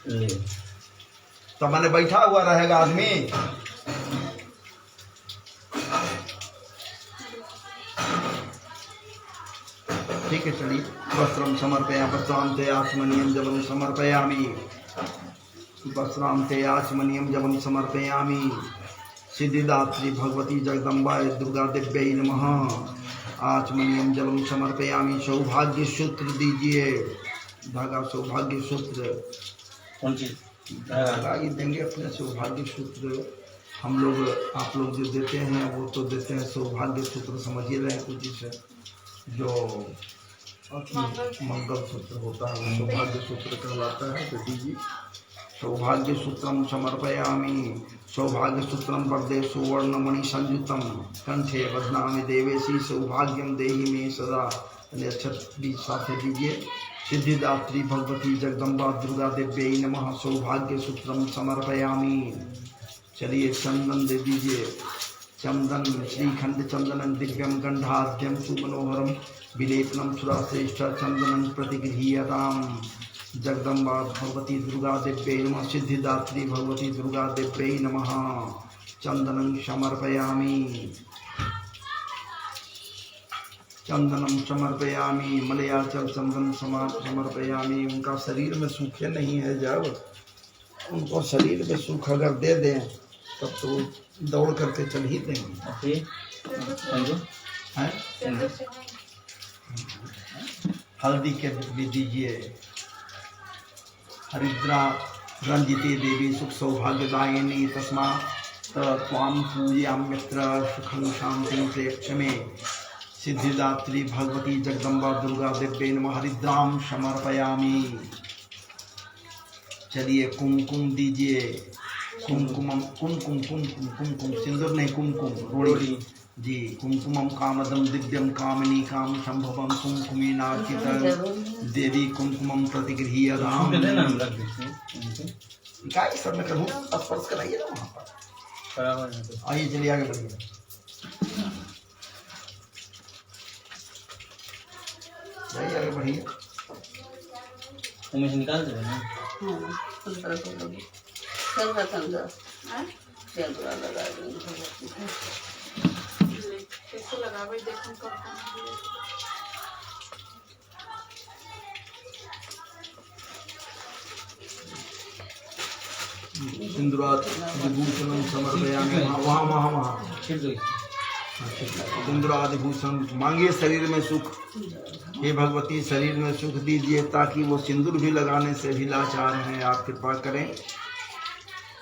ले
तब मैंने बैठा हुआ रहेगा आदमी। ठीक है चलिए। वस्त्रम समर्पयामि। वस्त्रांते आचमनीयं जलं समर्पयामि। वस्त्रांते आचमनीयं जलं समर्पयामि। सिद्धिदात्री भगवती जगदम्बा दुर्गा देव्यै नमः। आचमनीयं जलं समर्पयामि। सौभाग्य सूत्र दीजिए। धागा सौभाग्य सूत्र
कौन चीज
धागा ये देंगे अपने सौभाग्य सूत्र। हम लोग आप लोग जो देते हैं वो तो देते हैं सौभाग्य सूत्र, समझिए रहे कुछ जिसे जो मंगल सूत्र होता है वो सौभाग्य सूत्र कहलाता है। तो दीजिए। सौभाग्य सूत्रम समर्पयामि। सौभाग्य सूत्रम वरदे सुवर्णमणि संयुतम कंठे बध्नामि देवेशी सौभाग्यम देहि मे सदा। अक्षत साथ दीजिए। सिद्धिदात्री भगवती जगदम्बा दुर्गा देव्यै नमः। सौभाग्य सूत्रम समर्पयामि। चलिए चंदन दे दीजिए। चंदन श्रीखंड चंदनं दिव्यम गंधाद्यम सुमनोहरम विलेपनम सुराश्रेष्ठ चंदनं प्रतिगृह्यताम्। जगदम्बा भगवती दुर्गा देव्यै नमः। सिद्धिदात्री भगवती दुर्गा देव्यै नमः। चंदनं समर्पयामि। चंदनम समर्पयामि। मलयाचल चंदन समर्पयामि। उनका शरीर में सूखे नहीं है, जब उनको शरीर में सूख अगर दे दें तब तो दौड़ करके चल ही देंगे। हैं? हल्दी के भी दीजिए। हरिद्रा रंजिते देवी सुख सौभाग्यदायिनी तस्मा त्वां पूजयाम्यत्र सुखं शांतिं प्रेक्ष मे। सिद्धिदात्री भगवती जगदम्बा दुर्गा देव्यै नमः। हरिद्राम समर्पयामि। चलिए कुमकुम दीजिए। कुमकुमम कुमकुम कुमकुम कुमकुम सिंदूर नहीं कुमकुम रोड़ी जी। कुमकुमम कामदम दिव्यम कामिनी काम संभवम कुमकुमीनार्चित देवी कुमकुमम प्रतिगृह्यताम्। काय सब में कहूँ स्पर्श कराइए ना वहाँ पर। आइए चलिए आगे बढ़िए। जाइए आगे बढ़िए।
उमेश निकाल दे ना।
कैसे लगावे देखो कब
सिंदूरात विभूषणम समर्पयामि। वहाँ वहाँ वहाँ सिंदूरादिभूषण मांगिए शरीर में सुख। हे भगवती शरीर में सुख दीजिए ताकि वो सिंदूर भी लगाने से भी लाचार हैं। आप कृपा करें।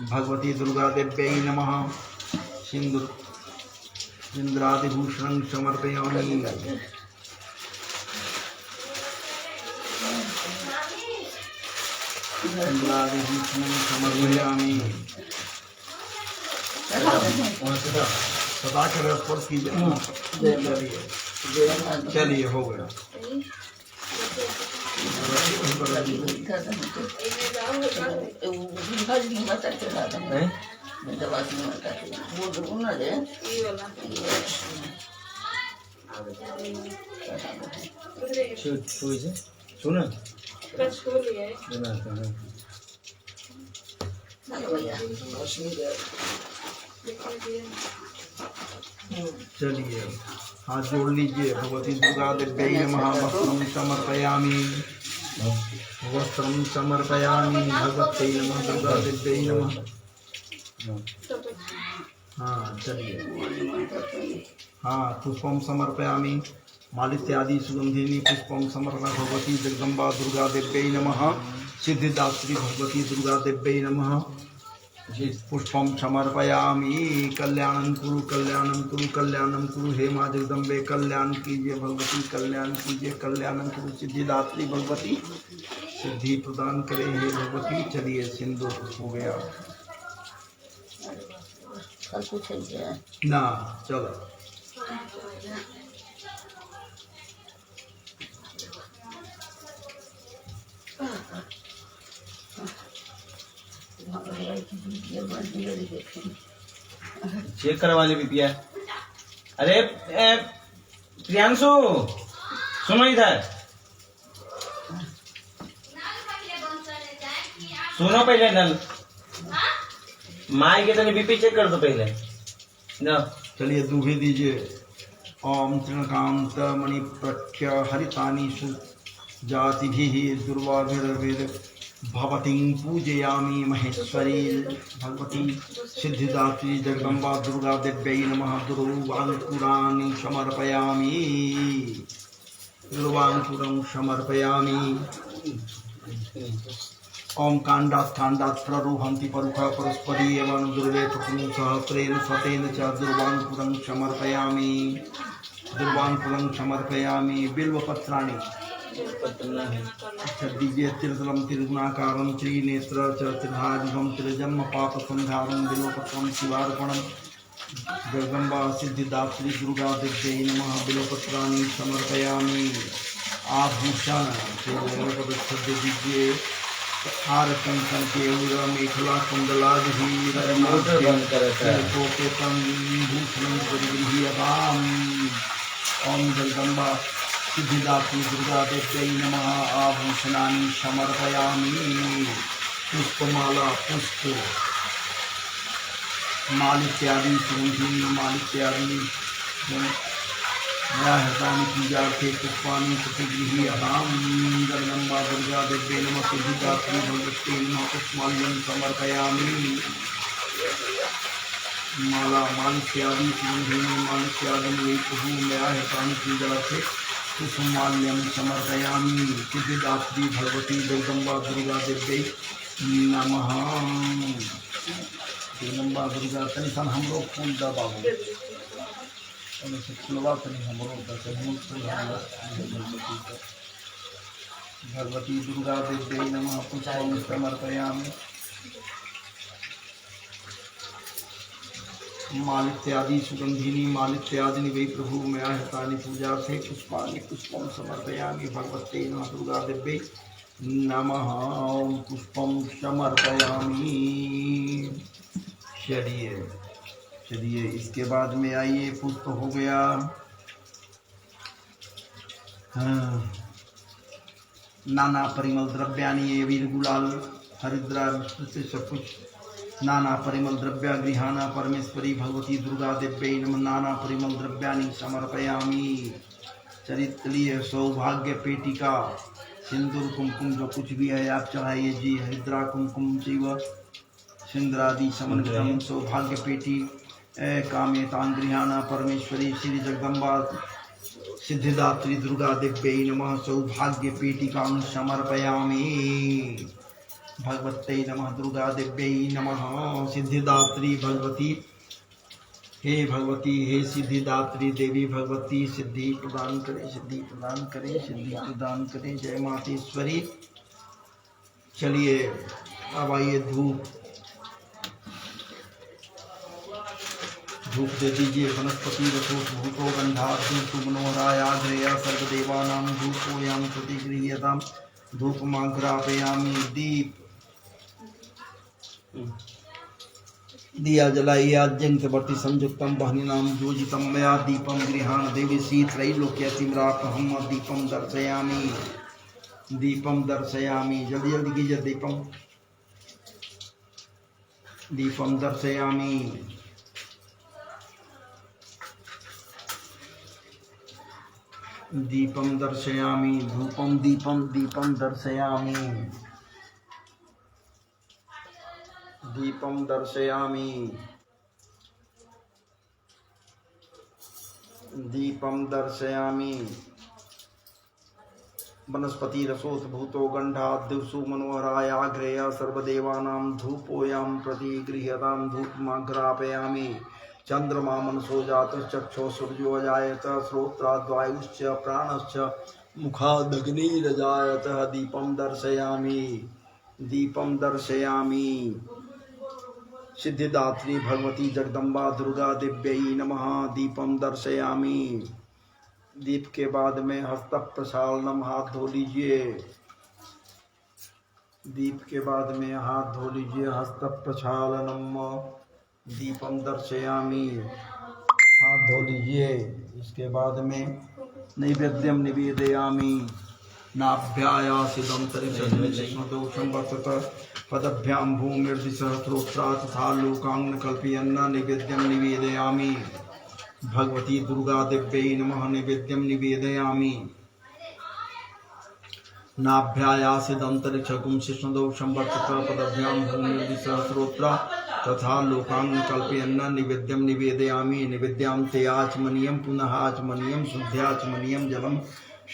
भगवती दुर्गा देव्यै नमः। सिंदूरादिभूषणं समर्पयामि। सिंदूरादिभूषणं समर्पयामि। सदा कर स्पर्श कीजिए। चलिए हो गया।
सुना
चलिए हाथ जोड़ लीजिए। भगवती दुर्गा देव्यै नमः। वस्त्रं समर्पयामि। वस्त्रं समर्पयामि। भगवत्यै नमः। दुर्गा देव्यै नमः। हाँ चलिए। हाँ पुष्पम समर्पयामि। मालित्यादि सुगंधिनी पुष्पम समर्पयामि। भगवती जगदम्बा दुर्गा देव्यै नमः। सिद्धिदात्री भगवती दुर्गा देव्यै नमः। पुष्पम समर्पयामि। कल्याणं कुरु कल्याणं कुरु हे माँ जगदम्बे कल्याण कीजिए भगवती कल्याण कीजिए। कल्याणं कुरु सिद्धिदात्री भगवती सिद्धि प्रदान करे हे भगवती। चलिए सिंदूर हो गया ना। चलो
चेक करवा ले बीपीआ। अरे प्रियांशु सुनो इधर। सुनो पहले नल माई के तने बीपी चेक कर दो पहले ना।
चलिए दूभी दीजिए। ओम तृणकांत मणि प्रख्य हरितानि जातिभिः दुर्वाभिर्विर भवतीं पूजयामि महेश्वरी। भगवती सिद्धिदात्री जगदम्बा दुर्गा देव्यै नमः। दुर्वांकुराणि समर्पयामि। दुर्वांकुरं समर्पयामि। ओम कांडात् प्ररुहन्ति परुखा परस्परी एवं दुर्वे पत्नी सहस्रेण स्वतेन च दुर्वांकुरं समर्पयामि। दुर्वांकुरं समर्पयामि। बिल्वपत्राणि दीजिए। त्रितलम त्रिगुणाकारं त्रिनेत्र च त्रिधारिभं त्रिजन्म पाप संहारं बिल्वपत्रं शिवार्पणम्। जगदम्बा सिद्धिदात्री दुर्गा देव्यै नमः। बिल्वपत्राणि समर्पयामि। आभूषण से दीजिए। हार कंकन केयूर मेखला कुंडलादि भूषणं परिगृह्यताम्। ओम जगदम्बा सिद्धिदात्री दुर्गा देव्यै नमः। आभूषणानि समर्पयामि। पुष्पमाला पुष्प मालित्यादि सुगंधिनी मालित्यादि हृदानि पूजार्थे पुष्पाणि प्रतिगृह्यताम्। जगदम्बा दुर्गा देव्यै नमः। सिद्धिदात्री भगवत्यै नमः। पुष्पमाल्यं समर्पयामि। माला मालित्यादि सुगंधिनी मालित्यादि हृदानि पूजार्थे कुसुमाल्यं समर्पयामि सिद्धिदात्री भगवती जगदम्बा दुर्गा देव्यै नमः। जगदम्बा दुर्गा तनि सन हमरो फूल दबाओ और फूलवा तनि हमरो भगवती दुर्गा देव्यै नमः। पुष्पं समर्पयामि। मालित्यादि सुगंधिनी मालित्यादिनी वै प्रभु मया हतानि पूजार्थे पुष्पाणि पुष्पं समर्पयामि भगवते नमः दुर्गा देव्यै नमः। पुष्पं समर्पयामि। चलिए इसके बाद में आइए पुष्प हो गया। हाँ। नाना परिमल द्रव्यानि ये वीर गुलाल हरिद्रा सब कुछ नाना परिमल द्रव्या गृहाना परमेश्वरी भगवती दुर्गा देव्यै नमः। नाना परिमल द्रव्यानि समर्पयामि। चरित्रीय सौभाग्य पेटिका सिंदूर कुमकुम जो कुछ भी है आप चढ़ाइए जी। हरिद्रा कुमकुम शिव सिंदरादि समन्वितम सौभाग्य पेटी कामेतां गृहाना परमेश्वरी श्री जगदम्बा सिद्धिदात्री दुर्गा देव्यै नमः। सौभाग्य पेटिकां समर्पयामि भगवते नमः दुर्गा देव्यै नमः। सिद्धिदात्री भगवती हे भगवती हे सिद्धिदात्री देवी भगवती सिद्धि प्रदान करे सिद्धि प्रदान करे सिद्धि प्रदान करे। जय मातेश्वरी। चलिए अब आइए धूप दे दीजिए। वनस्पति रसोस भूतो गंधाधूप मनोहरायाग्रया सर्वदेवानां धूपोऽयं प्रतिगृह्यताम् धूपमाघ्रापयामि। दिया जलाइए आद्यंतवर्ती संयुक्तम बहनीनाम योजितम मया दीपम गृहाण देवी शीतलैलोक्यतिम्रापहम दीपम दर्शयामि। दीपम दर्शयामि। जल्दी जल्दी कीजिए। दीपम दर्शयामि। दीपम दर्शयामि। धूपम दीपम दीपम दर्शयामि। दीपम दर्शयामि। दीपम दर्शयामि। वनस्पति रसोत भूतो गंधात् दिवसो मनोहरायाग्रया सर्वदेवानां धूपोऽयं प्रतिगृह्यतां धूपमाघ्रापयामि। चंद्रमा मनसो जातश्चक्षो सूर्यो अजायत श्रोत्राद्वायुश्च प्राणश्च मुखादग्निरजायतः। दीपं दर्शयामि। दीपं दर्शयामि। सिद्धिदात्री भगवती जगदम्बा दुर्गा देव्यै नमः। दीपं दर्शयामि। दीप के बाद में हस्त प्रक्षालनम हाथ धो लीजिए। दीप के बाद में हाथ धो लीजिए। हस्त प्रक्षालनम दीपम दर्शयामि। हाथ धो लीजिए। इसके बाद में नैवेद्यम निवेदयामि। नाभ्यायासिदं तरिषदोषं वर्तत पदभ्यां भूमिर्दिशस्त्रोत्रा तथा लोकांग कल्पयन्न नैवेद्यम निवेदयामि। भगवती दुर्गा देव्यै नमः। नैवेद्यम निवेदयामि। नाभ्यायासिदंतरिक्षगुं शिष्णुदोषं वर्तत पदभ्यां भूमिर्दिशस्त्रोत्रा तथा लोकांग कल्पयन्न नैवेद्यम निवेदयामि। निवेद्यां ते आचमनीयं पुनः आचमनीयं शुद्ध्याचमनीयं जलम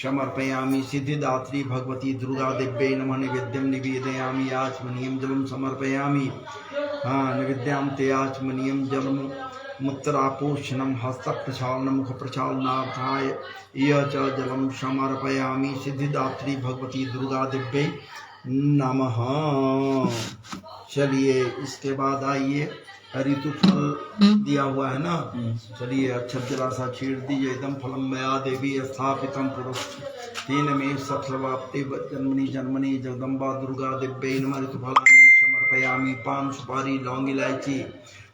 समर्पयामि। सिद्धिदात्री भगवती दुर्गा देव्यै नमः। नैवेद्यम निवेदयामि। आचमनीयं जलम समर्पयामि। नैवेद्यां ते आचमनीयं जलम मुत्रापोषणं हस्त प्रक्षालनं मुख प्रक्षालनार्थाय यह च जलम समर्पयामि। सिद्धिदात्री भगवती दुर्गा देव्यै नमः। चलिए इसके बाद आइए ऋतुफल दिया हुआ है ना। चलिए अक्षत जरा सा छेड़ दीजिए। एकदम फलम मया देवी स्थापितम पुरुष तेन में सफलवाप्ति जन्मनि जन्मनि जगदम्बा दुर्गा देव्यै नमः। ऋतुफलानि समर्पयामि। पान सुपारी लौंग इलायची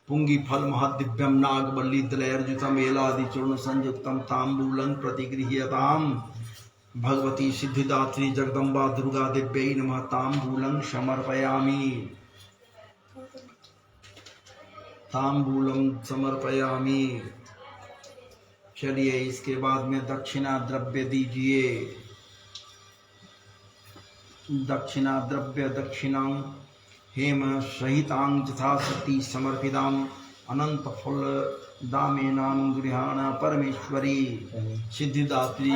पुंगी फल महादिव्यम नागबल्ली दलयर्जुतम एलादि चूर्ण संयुक्तम तांबूलं प्रतिगृह्यताम्। भगवती सिद्धिदात्री जगदम्बा दुर्गा देव्यै नमः। तांबूलं समर्पयामि। तांबूलम समर्पयामि। चलिए इसके बाद में दक्षिणा द्रव्य दीजिए। दक्षिणा द्रव्य दक्षिणां हेम सहितां यथाशक्ति समर्पितां अनंत फल दामेनाम गृहाण परमेश्वरी सिद्धिदात्री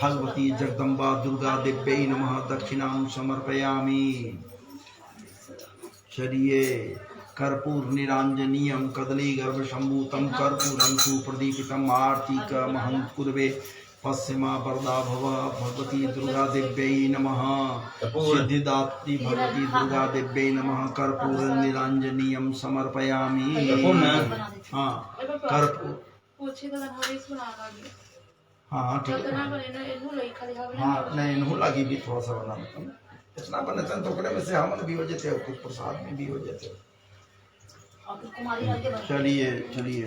भगवती जगदम्बा दुर्गा देव्यै नमः दक्षिणां समर्पयामि। चलिए कर्पूर निरांजनीयम कदली गर्भ शंभूतम कर्पूरं सुप्रदीपितम आरतीकमहं कुर्वे पश्चिमा वरदा भव भगवती दुर्गा देव्यै नमः सिद्धिदात्री भगवती दुर्गा देव्यै नमः कर्पूर निरांजनीयम समर्पयामि। हाँ कर्पूर
पूछे तो हवे इस बना लागी
हाँ ठीक है
कितना बने ना इन्हों लई खाली हवे
हाँ नहीं इन्हों लगी भी थोड़ा सा बना लेता हूँ। इतना बने तन तो में से हमन भी हो जाते हैं कुछ प्रसाद में भी हो जाते हैं।
और फिर कुमारी लाल के बन
चलिए चलिए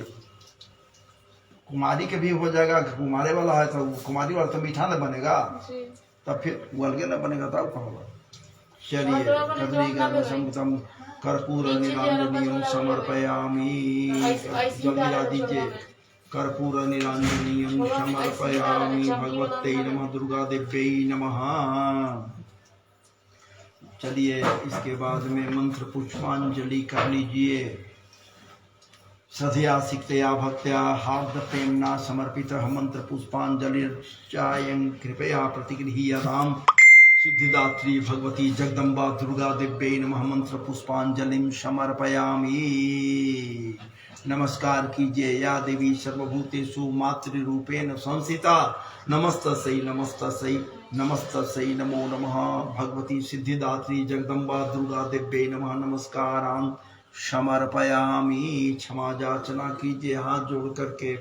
कुमारी के भी हो जाएगा। कुमारे वाला है तो कुमारी वाला तो मीठा न बनेगा
जी
तब फिर उगलगे न बनेगा तब कहाँ होगा। चलिए कदली गर्भ संगतम कर्पूर निरांजनीयम समर्पयामि। जल्दी ला दीजिए कर्पूर निरांजनीयम समर्पयामि भगवत्यै नमः दुर्गा देव्यै नमः। चलिए इसके बाद में मंत्र पुष्पांजलि कर लीजिए। सधया सिक्तया भक्त्या हार्द प्रेमना समर्पित मंत्र पुष्पांजलिर्चायं कृपया प्रतिगृहीयताम्। सिद्धिदात्री भगवती जगदम्बा दुर्गा देव्यै नमः मंत्र पुष्पांजलिं समर्पयामि। नमस्कार कीजिए या देवी सर्वभूतेषु मातृरूपेण संस्थिता नमस्तस्यै नमस्तस्यै नमस्तस्यै नमो नमः। भगवती सिद्धिदात्री जगदम्बा दुर्गा देव्यै नमः नमस्कारान् समर्पयामि। क्षमा याचना कीजिए हाथ जोड़ करके।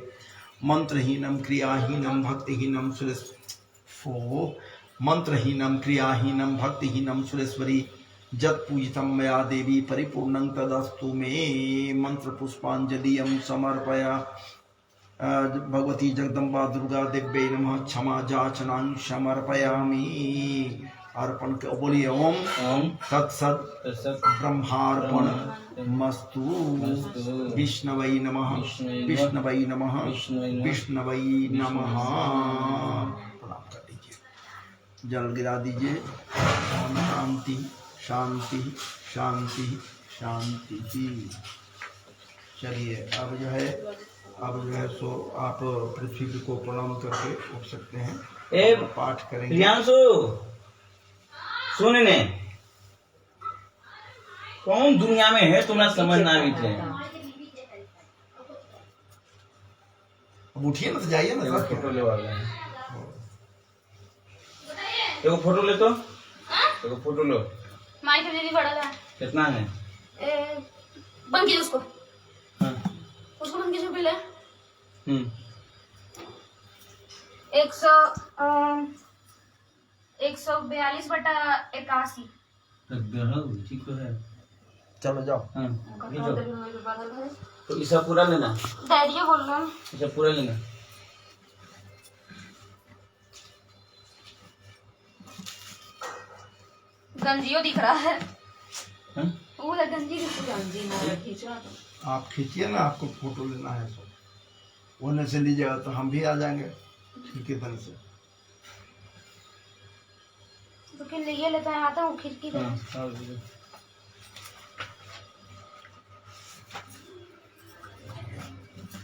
मंत्रहीनम क्रियाहीनम भक्तिहीनम मंत्रहीनम क्रियाहीनम भक्तिहीनम सुरेश्वरी जत पूजितम मया देवी परिपूर्णं तदस्तु मे। मंत्र पुष्पांजलियं समर्पया भगवती जगदम्बा दुर्गा देव्यै नमः। क्षमा याचनां समर्पयामि। अर्पण के बोलिए ओम तत्सत ब्रह्मार्पण मस्तु। विष्णवै नमः विष्णवै नमः विष्णवै नमः। प्रणाम कर दीजिए जल गिरा दीजिए। ओम शांति शांति शांति शांति की। चलिए अब जो है सो आप पृथ्वी को प्रणाम करके उठ सकते हैं।
ए
पाठ करेंगे।
प्रियांशु सुन ने कौन दुनिया में है तुम्हारा समझ ना आवी थे।
अब उठिए ना तो जाइए ना।
फोटो ले वाला है एगो फोटो ले तो एगो फोटो लो।
माइक दीदी बड़ा है
कितना है
बन कीजिए उसको
हाँ।
उसको बन कीजिए पहले 142/81।
ठीक तो है।
चलो जाओ।
हाँ। ये जो
बादल है
तो इसे पूरा लेना
डैडी बोल रहा हूँ
इसे पूरा लेना।
गंजियो दिख रहा है
हाँ?
वो है गंजी
गंजी ना खींचना तो
आप खींचिए ना। आपको फोटो लेना है तो होने से लीजिएगा तो हम भी आ जाएंगे खिड़की तरफ से।
तो फिर लिए लेता है आता हूँ खिड़की से।
हाँ, हाँ, दीजिए।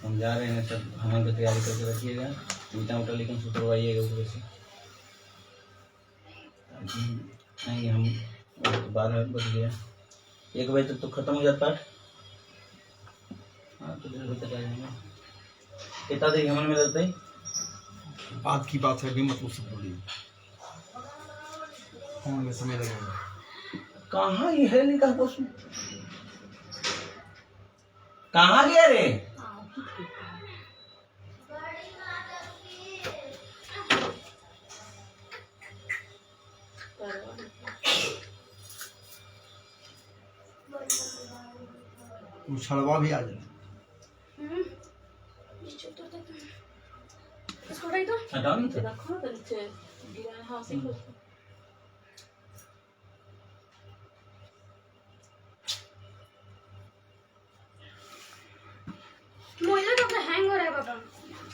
हम जा रहे हैं सब हवन की तैयारी करके रखिएगा। मीठा उठा लेकिन सुतरवाइएगा ऊपर से। आएंगे हम 12 बज गया 1 बजे तक तो खत्म हो जाता है। हाँ तो 1:30 बजे तक आ जाएंगे। कितना देर हवन में रहता है।
बात की बात है भी मतलब सब बोलिए। फोन में समय लगेगा।
कहाँ ये है निकाह पशु कहाँ गया रे।
छड़वा भी आ जाए।
इसको उठाई तो
हटाओ नहीं तो
रखो ना तो नीचे गिरा हाँ से कुछ
मोबाइल तो अपना हैंग हो रहा है पापा।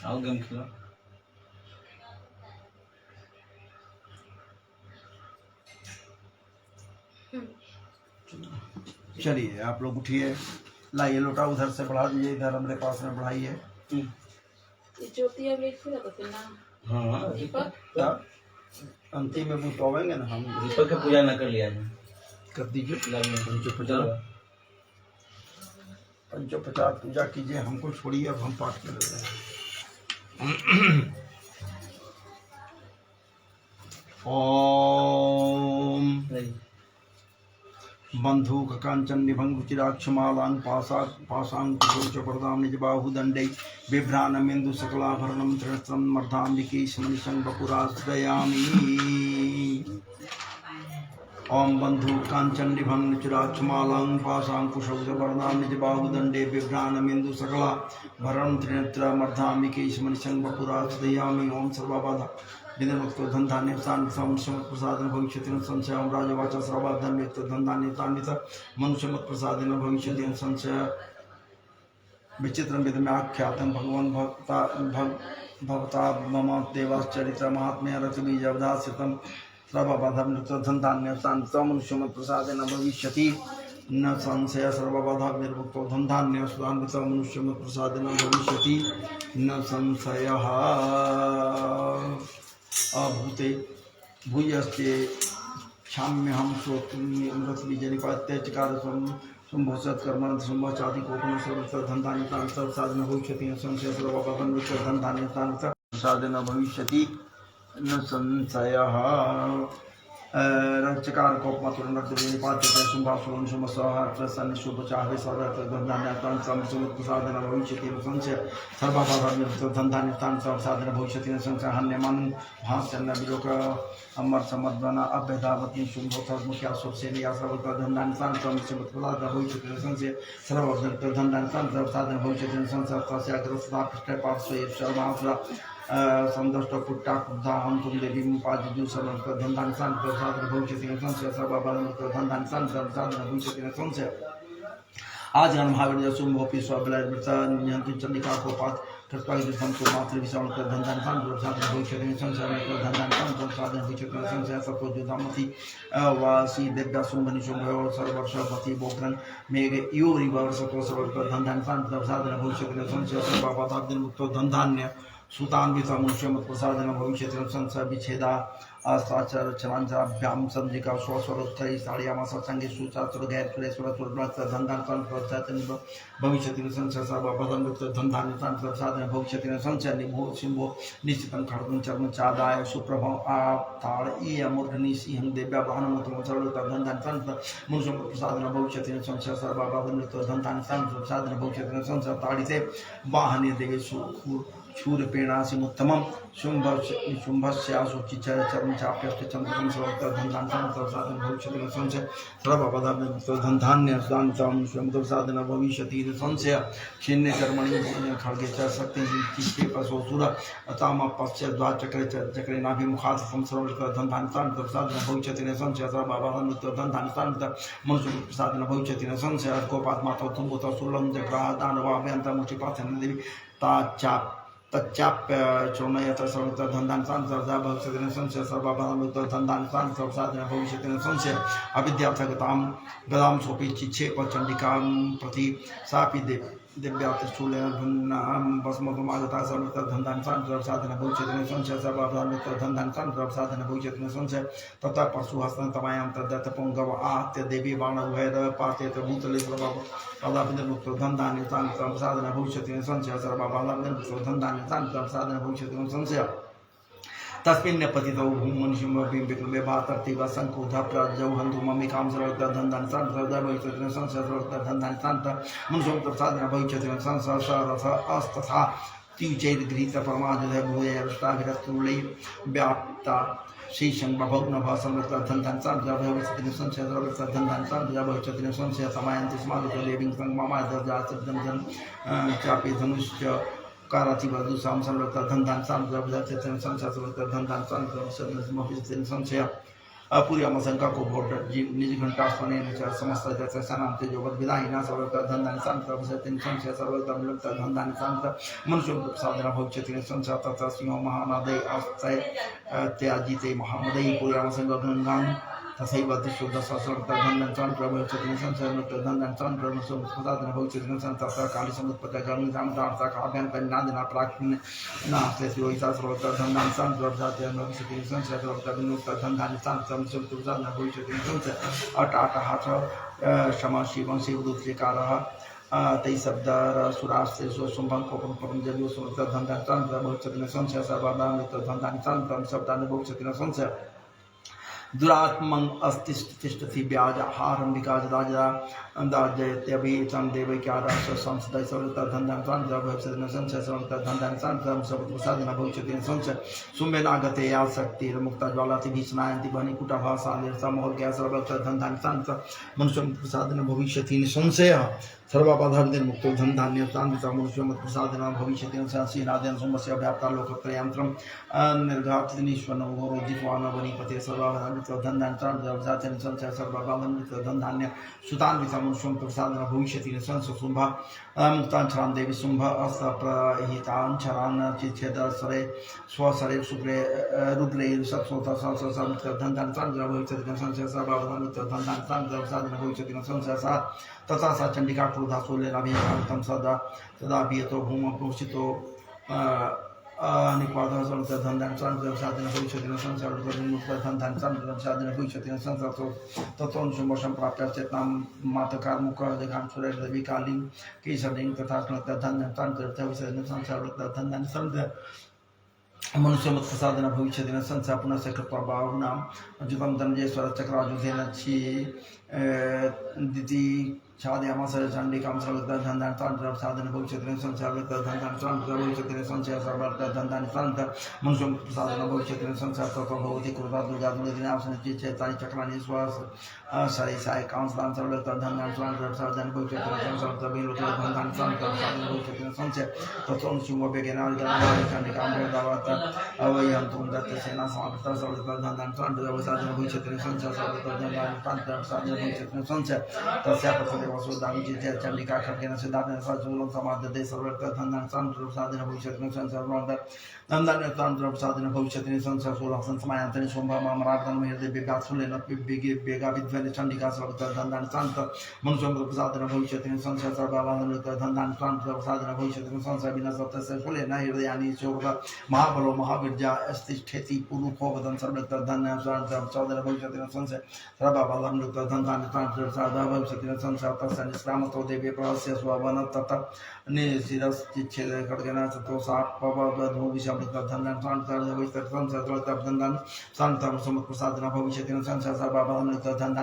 आओ गेम खेलो।
चलिए आप लोग उठिए लाइए लोटा उधर से बढ़ा दीजिए, इधर हमारे पास में बढ़ाइए।
ये ज्योति अब लेट खुला तो फिर ना
हाँ
दीपक
क्या अंतिम में बुझावेंगे ना हम।
दीपक का पूजा न कर लिया है।
कर दीजिए।
चलो
पंचोपचार पूजा कीजिए, हमको छोड़िए, अब हम पाठ कर रहे हैं। ओम बंधुक कांचन निभंग रुचिराक्षमालांग पाशांग कुशोच वरदाम निज बाहुदंडै बिभ्राणमेन्दु सकलाभरणं त्रिणस्त्रं मर्धाम्बिकेशमनिशं वपुराश्रयामि। ओम बंधु कांचन निभं रुचिराक्षमालांग पाशांग कुशोच वरदाम निज बाहुदंडे बिभ्राणमेन्दु सकलाभरणं त्रिणस्त्रं मर्धाम्बिकेशमनिशं वपुराश्रयामि। ओम सर्वबाधा विधमुक्तो धनधान्य संशमत प्रसादन भविष्यति संशय ओम राजवाचा सर्वाधन्यक्त धनधान्य मनुष्यमत प्रसादन भविष्यति संशय विचित्रम विधम्याख्यातम भगवान भवता मम देवाश्चरित्र महात्म्य रतिबीजवधास्यतम सर्वबाधम धनधान्य मनुष्यमत प्रसादन भविष्यति न संशय सर्वबाधा निर्मुक्तो धनधान्य सुधान्वित मनुष्यमत प्रसादन भविष्यति न संशयः। अभूते भूयस्ते क्षाम्यहं श्रोतुमृतबीजनिपात्यचकार शुंभोत्सत्कर्मणं शुंभचाति कोपन सर्वत्र धनधान्य साधन भविष्यति न संशय सर्वपापन धनधान्य साधन भविष्यति न संशयः। चकार कोपमतुरनिपात्य शुंभासुरं शुंभसहः प्रसन्न शुभचाहे सर्वत्र धनधान्य साधन भविष्यति न संशय सर्वपापन धनधान्य साधन भविष्यति न संशय। हन्यमान भाष्यन्न विलोक अमर समद्वना अभ्यधावती शुंभोत्समुख्या स्वसेनिया सर्वत्र धनधान्य साधन भविष्यति न संशय सर्वत्र धनधान्य साधन भविष्यति न संशय। तस्याग्रस्ता पृष्ठ पार्श्वे सर्वासुरा संदष्ट पुट्टा क्रुद्धा हम तुम देवी पाजु सर्वत्र धनधान्य साधन भविष्यति न संशय सर्वत्र धनधान्य साधन भविष्यति न संशय। आज महावीर शुंभोपि स्वबलवृत नियंत्रि चंडिका कोपात कृत्वायुधम को मातृ विषाण कर धनधान्य साधन भविष्यति न संशय धनधान्य साधन भविष्यति न संशय। सत्वजुधामति वासी दिव्या शुंभनि शुंभ सर्वर्षपति बोधन मेघ यूरि वर्षतो सर्वत्र धनधान्य साधन भविष्यति न संशय सर्वबाधाब्दिन मुक्तो धनधान्य सुतान्वित मनुष्यमत प्रसादन भविष्यति न संशय। विच्छेदा अस्ताचर चलांचराभ्याम संजिका स्वस्वरोत्तरी साड़ियामा सत्संगे सुचाचर गैर सुरेश्वर सुरब्रत धनधान्य भविष्यति न संशय सर्वपदमुक्त धनधान्य साधन भविष्यति न संशय। निभो सिंहो निश्चितं खड्गं चर्म चादाय सुप्रभं आताड़ ईय मूर्धनि सिंहं दिव्या वाहनमुत्तमं सर्वत्र धनधान्य मनुष्यमत प्रसादन भविष्यति न संशय सर्वपदमुक्त धनधान्य साधन भविष्यति न संशय। ताड़िते वाहने देवे शूरपेणासिमुत्तमं शुंभस्याशुचिचर चर्मचाप्यष्ट चंद्रकं सर्वत्र धनधान्य साधन भविष्यति न संशय सर्वपदाब्दिन धनधान्य साधन भविष्यति न संशय। क्षीण्य कर्मणि खड्गे च शक्ति चित्ते पशुसुर ताम पश्य द्वाचक्रे चक्रे नाभिमुखात् सर्वत्र धनधान्य साधन भविष्यति न संशय सर्वपदाब्दिन धनधान्य मनुष्य साधन भविष्यति न संशय। गोपात्मातो तुम्बुतो सुलं जग्राह दानवाभ्यन्तमुचिपाथन देवी ताचाप तच्चाप्य चोनयत सर्वत्र धनधान्य भविष्यति न संशय सर्वपदाब्दिन धनधान्य साधन भविष्यति न संशय। अविद्यार्थगतां गदां सोपि चिक्षेप चण्डिकां प्रति सापि दिव्यात्रिशूलभिन्नां भस्ममागता सर्वत्र धनधान्य साधन भविष्यति न संशय सर्वपदाब्दिन धनधान्य साधन भविष्यति न संशय। ततः परशुहस्तं तमायां तद्दत्त पुंगव आहत्य देवी बाणभैर पातयत भूतले सर्वपदाब्दिन धनधान्य साधन भविष्यति न संशय सर्वपदाब्दिन धनधान्य साधन भविष्यति न संशय। तस्मिन् पतितौ भूमनिशुम्भविक्रमे भातर्तिव शङ्कुधा प्रजौ हन्तु ममिकां सर्वत्र धनधान्य साधन भविष्यति न संशय सर्वत्र धनधान्य मनुष्यमत साधन भविष्यति न संशय। सरथ अस्तथा त्युचैर्गृहीत परमाजुधय भूयष्टाभिरस्तुलै व्याप्ता श्रीशं बभौनभ सर्वत्र धनधान्य भविष्यति न संशय सर्वत्र धनधान्य भविष्यति न संशय। समायन्ति स्मारक देवीं संगमामादर्जासिद्धं जन चापि धनुश्च काराति वधुसां सर्वत्र धनधान्य भविष्यति न संशय सर्वत्र धनधान्य संशय। अपूर्यमशंका को भोट निज घंटा स्वने समस्त दर्शनां तेजोवद विदायिना सर्वत्र धनधान्य भविष्यति न संशय सर्वत्र धनधान्य मनुष्य साधन भविष्यति न संशय। तथा सिंह महानदय अस्तय त्याजिते महामदय पूर्यमशंका गंगां तथैव शुद्ध सहस्रधन भविष्यति संसर्धन प्रसादन भविष्यति संसर्ग काली समुत्पत्ति जन्म सामर्थ्य काभ्याम कन्यादिना प्राक्ष्ण नास्ते वैसा सर्वधन संप्रसाद भविष्यति संसर्धन संसर्ग भविष्यति संसर्ग अटाटहास क्षमा शिवं शिवदूतकार तै शब्द सुरास्ते शुंभं कोपं कोपं जलियो सुमृतधन भविष्यति संशय सर्वदान धन शब्दान भविष्यति संशय दुरात्मं अस्तिष्ठति व्याजाहारं विकासदाजरा दाजयत्यभिचं देवैक्यादाश संसदय सर्वतधन भविष्यति संशय सर्वतधन सर्वप्रसादन भविष्यति संशय सुम्बेनागते या शक्तिर्मुक्ता ज्वालाति भीषणायन्ति बनिकुटभासालिर्समोर्ग्या सर्वतधन मनुष्यं प्रसादन भविष्यति संशयः सर्वबाधाविनिर्मुक्तो धन धान्य तान्विता मनुष्यं प्रसादन भविष्यति संशयनादेन सोमस्य व्याप्ता लोकत्रयंत्रं निर्घातनिश्वनो रोजित्वान वनिपते सर्वबाधाविनिर्मुक्तो धन धान्य संशय सर्वबाधाविनिर्मुक्तो धन धान्य सुतान्विता मनुष्यं प्रसादन भविष्यति संशय शुंभा मुक्तांचरां देवी शुंभ अस्त्रप्रहितांचरान् चिच्छेदसरे स्वसरे शुक्रे रुद्रे सत्सोता संशय धन धान्य भविष्यति संशय सर्वबाधाविनिर्मुक्तो धन धान्य प्रसादन भविष्यति संशय सा तथा सा चंडिका क्रोधा सोलेनाभितम सदा तदा तो भूम पोषितो निपादन धन धन साधन भविष्यति संसार धन साधन भविष्यति संसार तत्वनुशुभम प्राप्य चेतना मातकार मुख देखान सूर्य विकालीन केशलिंग तथा धन धन संसार धन धन मनुष्य मत प्रसादन भविष्यति संसार पुनः से कृपाभावना जुतम धनजेश्वर चक्राजुधेन छी दिति छादयामास चंडिकां सर्वतधन साधन भविष्यति संसार धन भविष्यति संशय सर्वतधन मनुष्य प्रसादन भविष्यति संसार तत्व भवति कृपा दुर्गा दुर्दिनासन चेतानि चक्राणि श्वास सरि साय कांसदान सर्वतधन साधन भविष्यति संसार धन साधन भविष्यति संशय तत्व शुभ बेगेना चंडिकां भवत अवयं तुम दत्त सेना समाप्त सर्वतधन साधन भविष्यति संसार सर्वतधन साधन भविष्यति संशय तस्या वसुदान चंडिका खड्गेन सिद्धार्थन सजूलम समाधते सर्वतधन साधन भविष्यति संसार धन साधन भविष्यति संसार सोलहसन समायंतनि शोभा मामराधन हृदय बेगासुलेन बेगा विद्वनि चंडिका सर्वतधन मनुष्य प्रसादन भविष्यति संसार सर्वबाधन धन साधन भविष्यति संसार बिना सप्तस्य फुलेन हृदयानि शोभा महाबलो महावीर्या अस्तिष्ठेति पुरुषो वदन सर्वतधन साधन भविष्यति संसार सर्वबाधन धन साधन भविष्यति संसार तस्य निष्क्रामतो देवी प्रहस्य स्ववन तत निशिरश्चिच्छेद खड्गेन ततो सापवधो विषमृतधन भविष्यति संसार समप्रसादन भविष्यति संसार सर्वबाधन धन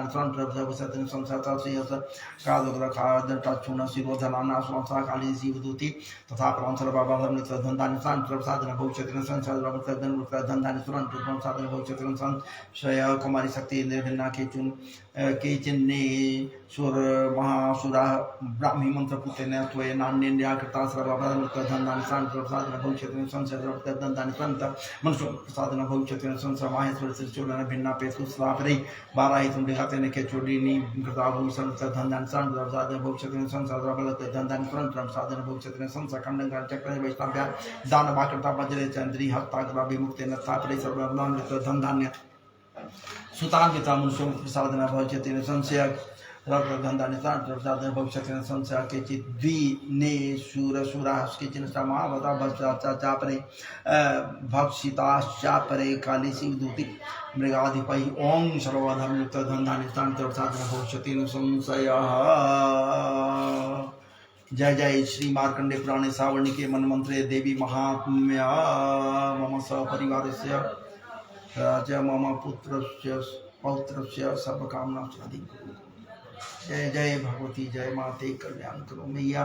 भविष्यति संसार श्रेयस कादग्रखादटाक्षुण शिरोधनाना स्वासा काली शिवदूति तथा प्राण सर्वबाधन धन साधन भविष्यति संसार धन साधन भविष्यति संशय कुमारी शक्ति निर्भिन्ना केचिन्ने सुर महासुरा ब्राह्मी मंत्र पुत्रेण त्वय नान्यन्या कृता सर्वबाधन साधन भविष्यति संशय धन मनुष्य प्रसादन भविष्यति संसार माहेश्वर श्रीचूर्ण भिन्ना पेतु स्वापरे बाराहि तुम दिखाते के चोडीनी कृता भूषण धन साधन भविष्यति संसार धन साधन भविष्यति संसार खंडन चक्र वैष्णव्या दान बाकृता वज्रे चंद्री हस्ताग्र विमुक्तेन स्थापरे सर्वनाम धन धान्य सुतान्विता मनुष्य प्रसादन भविष्यति संशय धन साधन भविष्यति संशय केचित् द्विने शूरशूरा केचिन् समावता भक्षाचापरे भक्षिताश्चापरे काली शिवदूति मृगाधिपै ओं सर्वधर्म धन साधन भविष्यति संशयः। जय जय श्री मार्कंडे पुराणे सावर्णिके मनमंत्रे देवी महात्म्य मम सपरिवारस्य राजा मम पुत्रस्य पौत्रस्य सर्वकामना सिद्धिं। जय जय भगवती जय माते कल्याण करो मैया।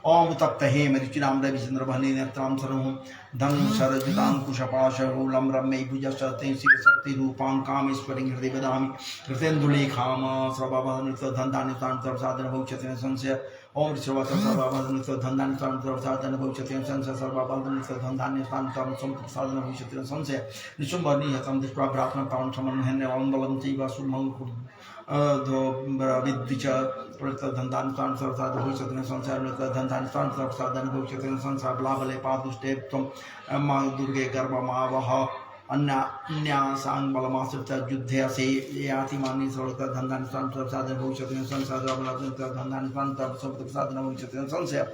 ओम तप्त हे मरीचिराम रविचंद्र भने नेत्रां सर्वं धन शरजुतां कुशपाशूलं रम्यै भुजशते शिवशक्ति रूपां कामेश्वरीं हृदय वदामि कृतेन्दुलेखाम सर्वबाधन साधन भविष्यति संशय ओम सर्वबाधन साधन भविष्यति संशय सर्वबाधन साधन भविष्यति संशय निशुम्भनिहतं दृष्ट्वा भ्रातनं पावनं समन्वयं बलं चैव शुभं विद्विच धन साधन भविष्यति संसार धन साधन भविष्यति संसार लाभले पादुष्टे त्वं मां दुर्गे गर्भमावह अन्यासां बलमाश्रित युद्धे से याति मानी सर्वत्र धन्धानि संसार साधन भविष्यति संसार धन्धानि संसार साधन भविष्यति संशय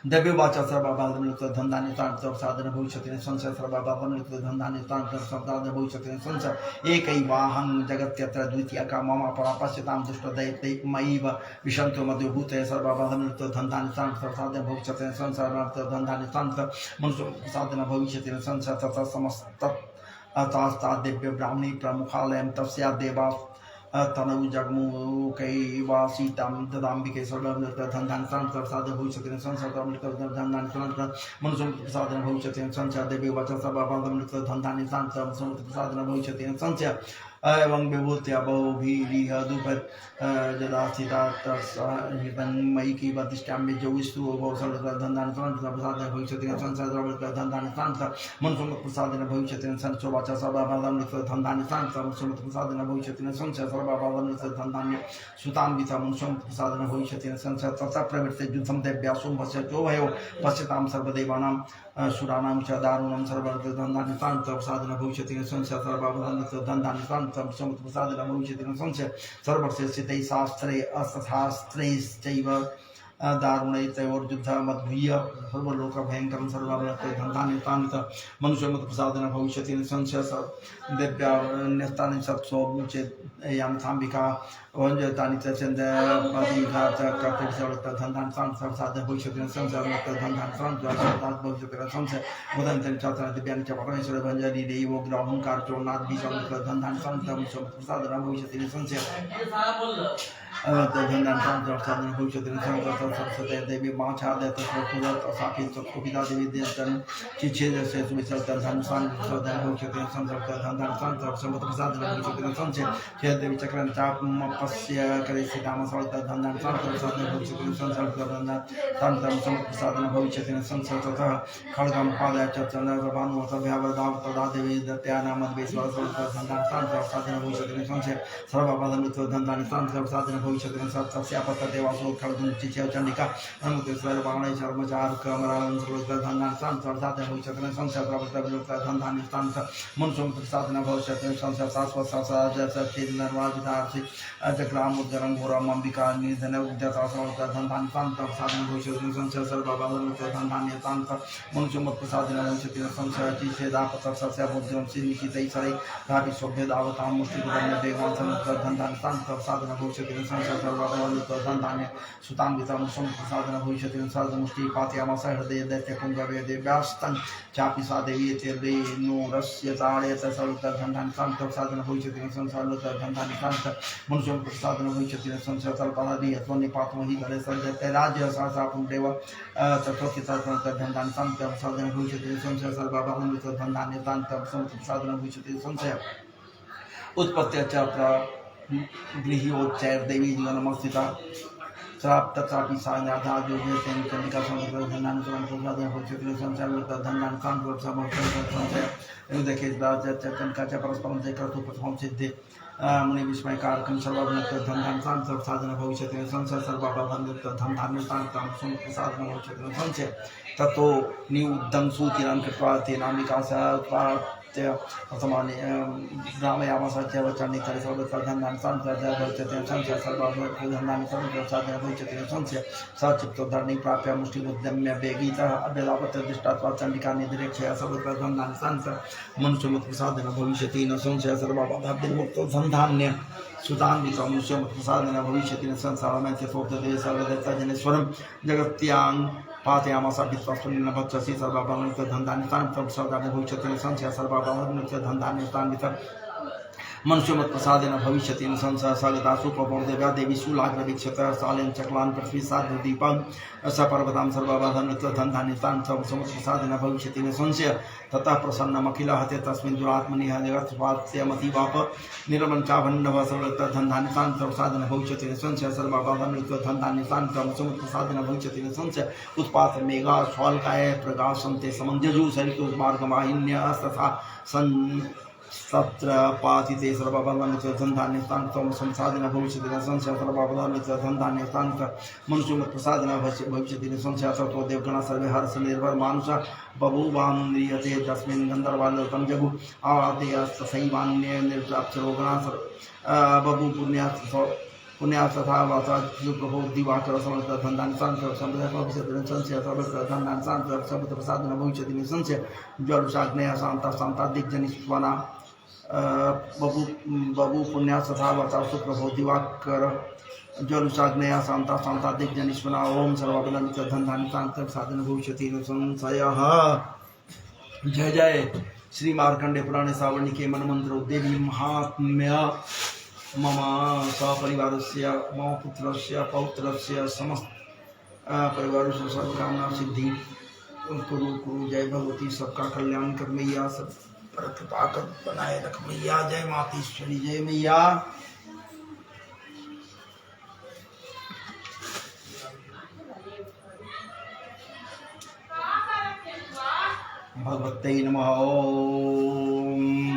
दिव्य वाचा सर्वबाधमृत धन्धानि साधन भविष्यति संशय सर्वबाधमृत धन्धानि साधन भविष्यति संशय एकैवाहं जगत्यत्र द्वितीय का मम पश्यतां दुष्टदैत्यै मयैव विशन्तु मध्यभूते सर्वबाधमृत धन्धानि साधन भविष्यति संशय धन्धानि मनुष्य साधन भविष्यति संशय तथा समस्त अतास्ता दिव्य ब्राह्मणी प्रमुखालयं तस्या देवा तनु जगमु कैवासीतां ददाम्बिके सर्वधन्धानि साधन भविष्यति संसार धन्धानि मनुष्य साधन भविष्यति संसार देवी वचन सर्वबाधमृत धन्धानि साधन भविष्यति संशय एवं विभूत्या बहुभिः दुपत् जदास्थितां मयि की वतिष्ठाम्य जो विस्तु धन्धानि साधन भविष्यति संसार धन्धानि मनुष्य प्रसादेन भविष्यति संशय वाचा सर्वबाधमृत धन्धानि प्रसादेन भविष्यति संशय सर्वबाधमृत धन्धानि सुतान्विता मनुष्य प्रसादेन भविष्यति संशय तथा प्रवृत्ते युद्धं देव्यासुं पश्यतो भयो पश्यतां सर्वदेवानां सुराणां च दारुणं सर्वत्र धन्धानि प्रसादेन भविष्यति संशय सर्वबाधमृत धन्धानि प्रसादेन भविष्यति संशय सर्वस्य स्थितैः शास्त्रे अशास्त्रैश्चैव दारुणैर्युद्धमद्भूय सर्वलोकभयङ्करं सर्वत्र धन्धानि मनुष्य प्रसादेन भविष्यति संशय दिव्यान्यस्तानि सत्सो चेत् यां थाम्बिका वञ्जतानि च चन्द्रपतिघात कर्तव्य धन्धानि साधन भविष्यति संशय धन्धानि भविष्यति संशय उदन्तं च दिव्यानि च परमेश्वर भञ्जरी देवो ग्रहंकार चोर्णाद्भिः धन्धानि प्रसादेन भविष्यति संशय धन्धानि साधन भविष्यति संशय देवी माछादय तत्र साखी तत्कुपिता देवी देवतन चिच्छेद से सुविसर्जन धन्धानि भविष्यति संशय धन्धानि प्रसादेन भविष्यति संशय छे देवी चक्रं चापमपस्य करे सीताम सर्वत्र धन्धानि प्रसादेन भविष्यति संशय प्रसादेन भविष्यति संशय ततः खड्गं पादय च चन्द्रभानुवतभ्यावदाव तदा देवी दत्यानामद्वेश्वर धन्धानि प्रसादेन भविष्यति संशय सर्वबाधमृत धन्धानि प्रसादेन भविष्यति तस्यापत्त देवासो खड्गं चिच्छेद चण्डिका अनुमतेश्वर बाणै शर्मचार कमरालं सर्वत्र धन्धानि प्रसादेन भविष्यति संशय प्रवर्तक धन्धानि मनुष्य प्रसादेन भविष्यति संशय शाश्वत निर्वादितार्थे अजग्रामोदरं घोरम अंबिका निधन उद्यता सर्वत्र धन्धानि प्रसादेन भविष्यति संशय सर्वबाधमृत धन्धानि मनुष्य प्रसादेन भविष्यति संशय चिच्छेदापत्त सस्य बुद्धिं सिद्धितैः धापि शोभ्यदावतां मुष्टिगुणं देवान् सर्वत्र धन्धानि प्रसादेन भविष्यति संशय सर्वबाधमृत धन्धानि सुतान्वितं प्रसादेन भविष्यति सर्वमुष्टि पातयामास हृदय दैत्यकुङ्गवे देव्यास्तं चापि सा देवी तेर्देनोरस्य ताडयत सर्वत्र धन्धानि प्रसादेन भविष्यति संसार धन्धानि मनुष्य प्रसादेन भविष्यति संशय तल्पनादि यत्वन्निपातमहि गले सर्वत्र राज्य सहस्रापुं देव तत्त्वकितर्पणत धन्धानि प्रसादेन भविष्यति संशय सर्वबाधमृत धन्धानि प्रसादेन भविष्यति संशय उत्पत्त्य च गृह्योच्चैर्देवी जीवनमस्थिता श्राप तथापि सायनाथा योगेन चंडिका संस्कृत धन्धानि प्रसादेन भविष्यति संशय धन्धानि संशय देखे चंडिका च परस्परं च कर्तुं प्रथमं सिद्धे मुनि विस्मयकारकं सर्वभूत धन्धानि प्रसादेन भविष्यति संशय सर्वबाधमृत धन्धानि प्रसादेन भविष्यति संशय ततो नियुद्धं सूतिरं कृत्वा तेनाम्बिका प्रथमानि ग्रामयामास च चण्डितरे सर्वत्र धन्धानि भविष्यति संशय सर्वभूत धन्धानि प्रसादेन भविष्यति संशय स चित्तोद्धरणी प्राप्य मुष्टिमुद्यम्य वेगीतः अभ्यदापत् दृष्टात्वा चण्डिका निधिरेक्षया सर्वत्र धन्धानि मनुष्य प्रसादेन भविष्यति न संशय सर्वबाधाभिर्मुक्तो धन्धान्य सुतान्वितो मनुष्य प्रसादेन भविष्यति संसारमें सोप्तते सर्वदैत्यजनेश्वरं जगत्यां पातयामास विश्वासुनिन भक्षसि सर्वबाधमृत धन्धानि प्रसादेन भविष्यति संशय सर्वबाधमृत धन्धानि मनुष्य प्रसादेन भविष्यति संशय सगतासु पवदेव्या देवी शूलाग्रवीक्षत सालेन चक्लान् पृथ्वी साध्वीपं सपर्वतां सर्वबाधमृत धन्धानि प्रसादेन भविष्यति संशय ततः प्रसन्नमखिल हते तस्मिन् दुरात्मनि जगत्पात्यमतिवाप निर्मञ्चाभण्डव सर्वत्र धन्धानि प्रसादेन भविष्यति संशय सर्वबाधमृत धन्धानि प्रसादेन भविष्यति संशय उत्पात मेघा स्वाल्काय प्रकाशन्ते समञ्जजु सरितु मार्गवाहिन्यस्तथा तत्र पातिते सर्वभवन्नित्यधन्धान्य स्थान संसादिन भविष्यति संशय सर्वभवन्नित्यधन्धान्य स्थान मनुष्य प्रसादिन भविष्यति संशय तो देवगण सर्वे हर्ष निर्भर मानुष बभूवान्रियते तस्मिन् गन्धर्वालोकं जगु आदेयस्तथैवान्ये निर्प्राप्तरोगणा बभू पुण्यात् तथा वाचा प्रभो दिवाकर समस्त धन्धान्य संशय संप्रदाय भविष्यति संशय सर्वधन्धान्य संशय सर्वत्र प्रसादिन भविष्यति संशय ज्वरुषाग्नेय शांता शांता दिग्जनिष्वना बबू पुण्या सथा वाचा सुप्रभो दिवाकर ज्वरुषाग्नेय शांता शांता दिग्जनिष्वना ओम सर्वबलं च धन्धान्य शांत साधन भविष्यति संशयः। जय जय श्री मार्कंडे पुराणे सावर्णिके मनमंत्रो देवी महात्म्य मम सपरिवारस्य मम पुत्रस्य पौत्रस्य समस्त परिवारस्य सर्वकामना सिद्धि कुरु कुरु। जय भगवती सबका कल्याण कर मैया, सब पर कृपा कर बनाए रख मैया। जय मातेश्वरी जय मैया। भगवते नमः। ओम